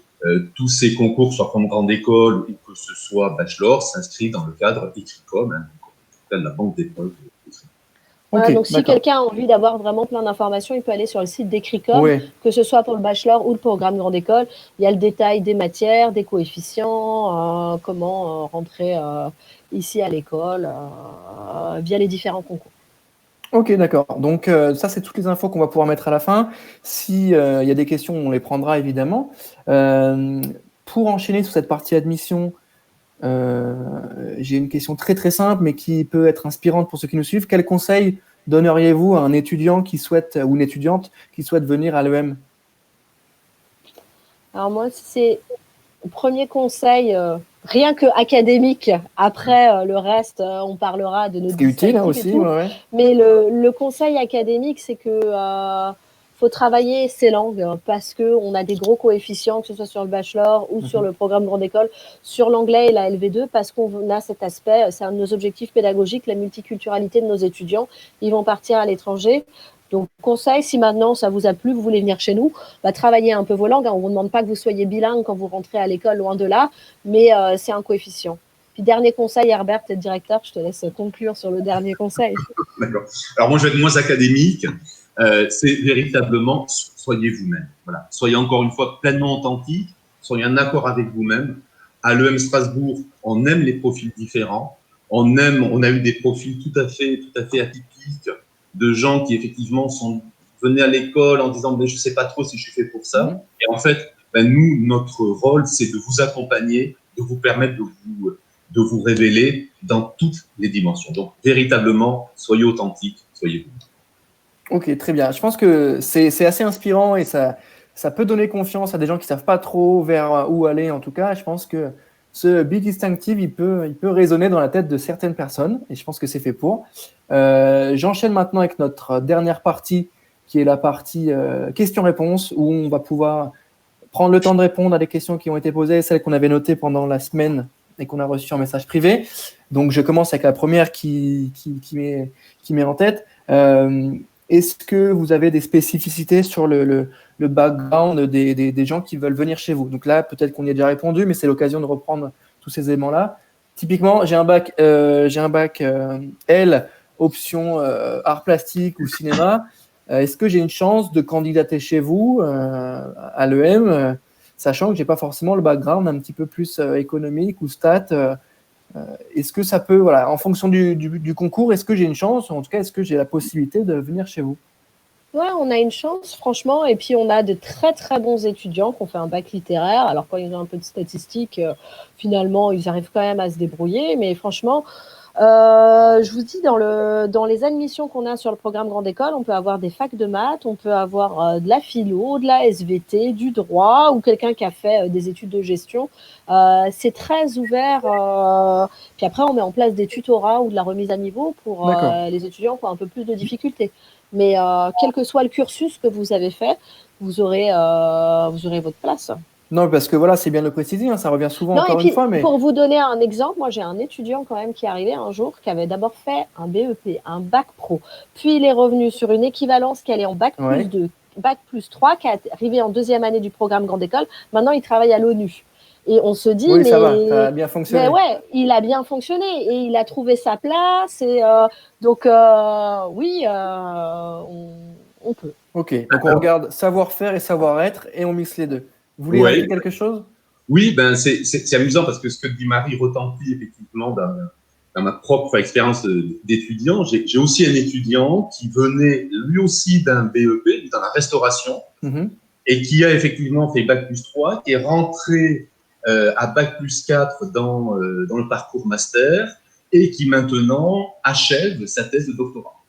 tous ces concours, soit comme grande école ou que ce soit bachelor, s'inscrivent dans le cadre Écrit-Com, de la banque d'épreuves. Voilà, donc si quelqu'un a envie d'avoir vraiment plein d'informations, il peut aller sur le site d'Écrit-Com, que ce soit pour le bachelor ou le programme grande école. Il y a le détail des matières, des coefficients, comment rentrer ici à l'école via les différents concours. Ok, d'accord. Donc ça, c'est toutes les infos qu'on va pouvoir mettre à la fin. S'il y a des questions, on les prendra évidemment. Pour enchaîner sur cette partie admission, j'ai une question très très simple, mais qui peut être inspirante pour ceux qui nous suivent. Quel conseil donneriez-vous à un étudiant qui souhaite, ou une étudiante qui souhaite venir à l'EM? Alors moi, c'est le premier conseil, rien que académique. Après, le reste, on parlera de nos utile aussi, mais le conseil académique, c'est que faut travailler ces langues parce qu'on a des gros coefficients, que ce soit sur le bachelor ou sur le programme grande école, sur l'anglais et la LV2, parce qu'on a cet aspect, c'est un de nos objectifs pédagogiques, la multiculturalité de nos étudiants. Ils vont partir à l'étranger. Donc, conseil, si maintenant ça vous a plu, vous voulez venir chez nous, travaillez un peu vos langues. On ne vous demande pas que vous soyez bilingue quand vous rentrez à l'école, loin de là, mais c'est un coefficient. Puis, dernier conseil, Herbert, tu es directeur, je te laisse conclure sur le dernier conseil. D'accord. Alors, moi, je vais être moins académique. C'est véritablement, soyez vous-même. Voilà. Soyez encore une fois pleinement authentique, soyez en accord avec vous-même. À l'EM Strasbourg, on aime les profils différents. On a eu des profils tout à fait atypiques de gens qui effectivement venaient à l'école en disant je ne sais pas trop si je suis fait pour ça. Et en fait, nous, notre rôle, c'est de vous accompagner, de vous permettre de vous révéler dans toutes les dimensions. Donc, véritablement, soyez authentique, soyez vous. Ok, très bien. Je pense que c'est assez inspirant et ça peut donner confiance à des gens qui ne savent pas trop vers où aller. En tout cas, je pense que ce Be Distinctive, il peut résonner dans la tête de certaines personnes et je pense que c'est fait pour. J'enchaîne maintenant avec notre dernière partie qui est la partie questions-réponses où on va pouvoir prendre le temps de répondre à des questions qui ont été posées, celles qu'on avait notées pendant la semaine et qu'on a reçues en message privé. Donc, je commence avec la première qui m'est en tête. Est-ce que vous avez des spécificités sur le background des gens qui veulent venir chez vous? Donc là, peut-être qu'on y a déjà répondu, mais c'est l'occasion de reprendre tous ces éléments-là. Typiquement, j'ai un bac L, option art plastique ou cinéma. Est-ce que j'ai une chance de candidater chez vous à l'EM, sachant que je n'ai pas forcément le background un petit peu plus économique ou stat est-ce que ça peut, voilà, en fonction du concours, est-ce que j'ai une chance, ou en tout cas, est-ce que j'ai la possibilité de venir chez vous? Ouais, on a une chance, franchement, et puis on a de très très bons étudiants qui ont fait un bac littéraire. Alors quand ils ont un peu de statistiques, finalement, ils arrivent quand même à se débrouiller, mais franchement, je vous dis, dans les admissions qu'on a sur le programme Grande École, on peut avoir des facs de maths, on peut avoir de la philo, de la SVT, du droit, ou quelqu'un qui a fait des études de gestion. C'est très ouvert. Puis après, on met en place des tutorats ou de la remise à niveau pour les étudiants qui ont un peu plus de difficultés. Mais quel que soit le cursus que vous avez fait, vous aurez votre place. Non, parce que voilà, c'est bien de le préciser, hein, ça revient souvent une fois. Mais pour vous donner un exemple, moi j'ai un étudiant quand même qui est arrivé un jour, qui avait d'abord fait un BEP, un bac pro, puis il est revenu sur une équivalence qui allait en bac plus 2, bac plus 3, qui est arrivé en deuxième année du programme Grande École. Maintenant, il travaille à l'ONU. Et on se dit, oui, ça a bien fonctionné. Mais ouais, il a bien fonctionné et il a trouvé sa place. Et donc, oui, on peut. Ok, donc on regarde savoir-faire et savoir-être et on mixe les deux. Vous voulez ajouter quelque chose? Oui, c'est amusant parce que ce que dit Marie retentit effectivement dans ma propre expérience d'étudiant. J'ai aussi un étudiant qui venait lui aussi d'un BEP, dans la restauration, et qui a effectivement fait bac plus 3, qui est rentré à bac plus 4 dans le parcours master et qui maintenant achève sa thèse de doctorat.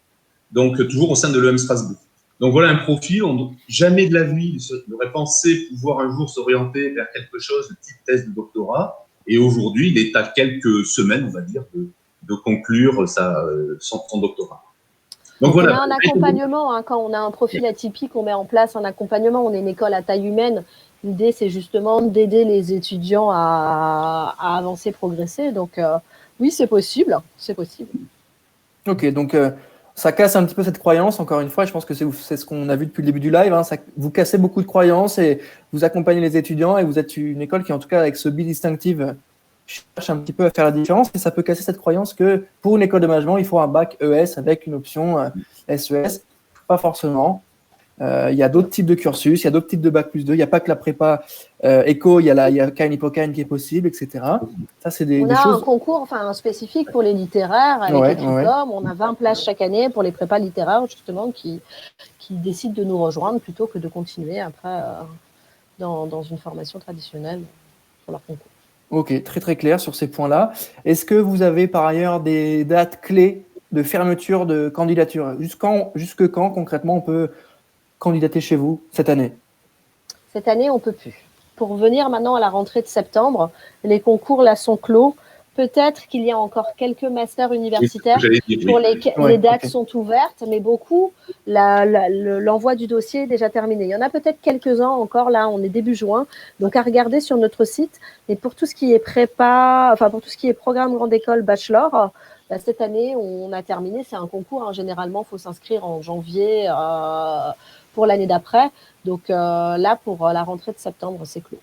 Donc, toujours au sein de l'EM Strasbourg. Donc, voilà un profil. Jamais de la vie n'aurait pensé pouvoir un jour s'orienter vers quelque chose de type thèse de doctorat. Et aujourd'hui, il est à quelques semaines, on va dire, de conclure son doctorat. Donc voilà. On a un accompagnement. Quand on a un profil atypique, on met en place un accompagnement. On est une école à taille humaine. L'idée, c'est justement d'aider les étudiants à avancer, progresser. Donc, oui, c'est possible. C'est possible. Ok, donc ça casse un petit peu cette croyance. Encore une fois, je pense que c'est ce qu'on a vu depuis le début du live. Vous cassez beaucoup de croyances et vous accompagnez les étudiants et vous êtes une école qui, en tout cas, avec ce Be Distinctive, cherche un petit peu à faire la différence. Et ça peut casser cette croyance que pour une école de management, il faut un bac ES avec une option SES. Pas forcément. Il y a d'autres types de cursus, il y a d'autres types de bac plus 2. Il n'y a pas que la prépa éco, il y a Caen Hippocane qui est possible, etc. Ça, c'est des choses. On a un concours spécifique pour les littéraires avec Equicom. On a 20 places chaque année pour les prépas littéraires, justement, qui décident de nous rejoindre plutôt que de continuer après dans une formation traditionnelle pour leur concours. Ok, très très clair sur ces points-là. Est-ce que vous avez par ailleurs des dates clés de fermeture de candidature? Jusque quand concrètement on peut candidater chez vous cette année? Cette année, on ne peut plus. Pour venir maintenant à la rentrée de septembre, les concours là sont clos. Peut-être qu'il y a encore quelques masters universitaires pour les dates sont ouvertes, mais beaucoup, l'envoi du dossier est déjà terminé. Il y en a peut-être quelques-uns encore, là, on est début juin, donc à regarder sur notre site. Et pour tout ce qui est prépa, pour tout ce qui est programme grande école bachelor, Cette année, on a terminé. C'est un concours. Généralement, il faut s'inscrire en janvier pour l'année d'après. Donc là, pour la rentrée de septembre, c'est clos.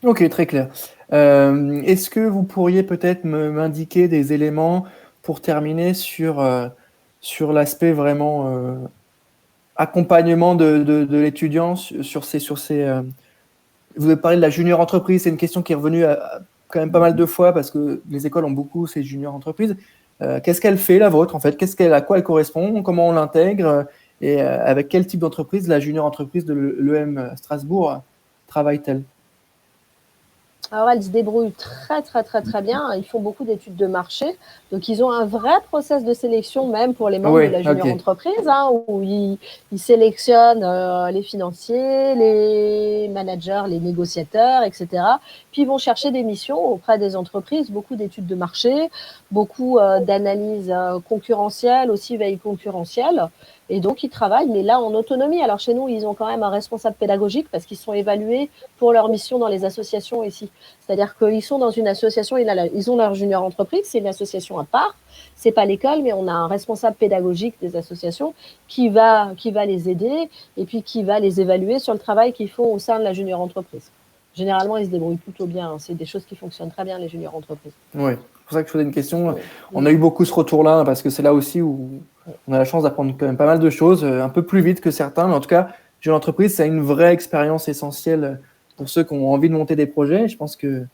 Ok, très clair. Est-ce que vous pourriez peut-être m'indiquer des éléments pour terminer sur l'aspect vraiment accompagnement de l'étudiant sur ces vous avez parlé de la junior entreprise, c'est une question qui est revenue quand même pas mal de fois parce que les écoles ont beaucoup ces junior entreprises. Qu'est-ce qu'elle fait, la vôtre, en fait? À quoi elle correspond? Comment on l'intègre? Et avec quel type d'entreprise la junior entreprise de l'EM Strasbourg travaille-t-elle? Alors, elles se débrouillent très bien. Ils font beaucoup d'études de marché. Donc, ils ont un vrai process de sélection, même pour les membres de la junior entreprise, où ils sélectionnent les financiers, les managers, les négociateurs, etc. Puis, ils vont chercher des missions auprès des entreprises, beaucoup d'études de marché, beaucoup d'analyses concurrentielles, aussi veille concurrentielle. Et donc, ils travaillent, mais là, en autonomie. Alors, chez nous, ils ont quand même un responsable pédagogique parce qu'ils sont évalués pour leur mission dans les associations ici. C'est-à-dire qu'ils sont dans une association, ils ont leur junior entreprise, c'est une association à part. C'est pas l'école, mais on a un responsable pédagogique des associations qui va les aider et puis qui va les évaluer sur le travail qu'ils font au sein de la junior entreprise. Généralement, ils se débrouillent plutôt bien. C'est des choses qui fonctionnent très bien, les junior entreprises. Oui, c'est pour ça que je posais une question. On a eu beaucoup ce retour-là parce que c'est là aussi où on a la chance d'apprendre quand même pas mal de choses, un peu plus vite que certains. Mais en tout cas, junior entreprise, c'est une vraie expérience essentielle pour ceux qui ont envie de monter des projets. Je pense que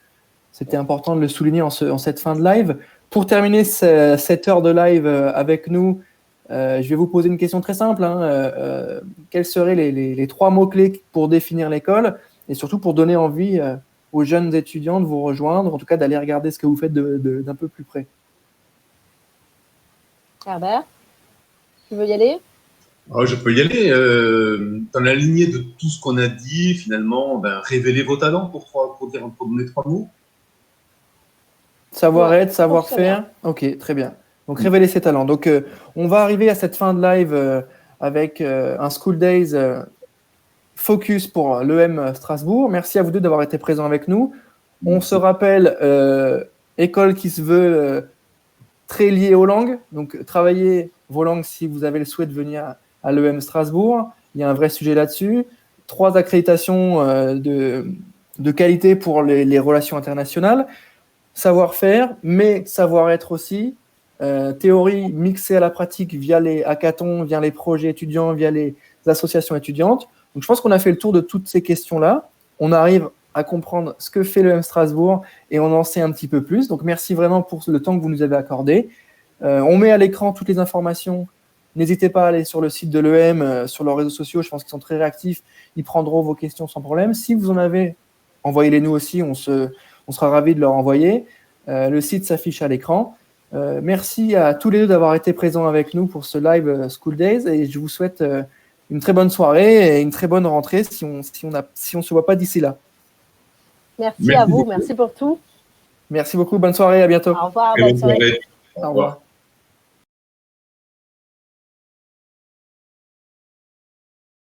c'était important de le souligner en cette fin de live. Pour terminer cette heure de live avec nous, je vais vous poser une question très simple. Quels seraient les 3 mots-clés pour définir l'école et surtout pour donner envie aux jeunes étudiants de vous rejoindre, en tout cas d'aller regarder ce que vous faites d'un peu plus près? Herbert, tu veux y aller? Je peux y aller. Dans la lignée de tout ce qu'on a dit, finalement, révélez vos talents pour donner 3 mots. Savoir-être, savoir-faire. Ok, très bien. Donc, révéler ses talents. Donc, on va arriver à cette fin de live avec un School Days focus pour l'EM Strasbourg. Merci à vous deux d'avoir été présents avec nous. On se rappelle, école qui se veut très liée aux langues. Donc, travaillez vos langues si vous avez le souhait de venir à l'EM Strasbourg. Il y a un vrai sujet là-dessus. 3 accréditations de qualité pour les relations internationales. Savoir-faire, mais savoir-être aussi. Théorie mixée à la pratique via les hackathons, via les projets étudiants, via les associations étudiantes. Donc, je pense qu'on a fait le tour de toutes ces questions-là. On arrive à comprendre ce que fait l'EM Strasbourg et on en sait un petit peu plus. Donc, merci vraiment pour le temps que vous nous avez accordé. On met à l'écran toutes les informations. N'hésitez pas à aller sur le site de l'EM, sur leurs réseaux sociaux. Je pense qu'ils sont très réactifs. Ils prendront vos questions sans problème. Si vous en avez, envoyez-les nous aussi. On sera ravis de leur envoyer. Le site s'affiche à l'écran. Merci à tous les deux d'avoir été présents avec nous pour ce live School Days et je vous souhaite une très bonne soirée et une très bonne rentrée si on se voit pas d'ici là. Merci à vous, merci pour tout. Merci beaucoup, bonne soirée, à bientôt. Au revoir, bonne soirée. Au revoir.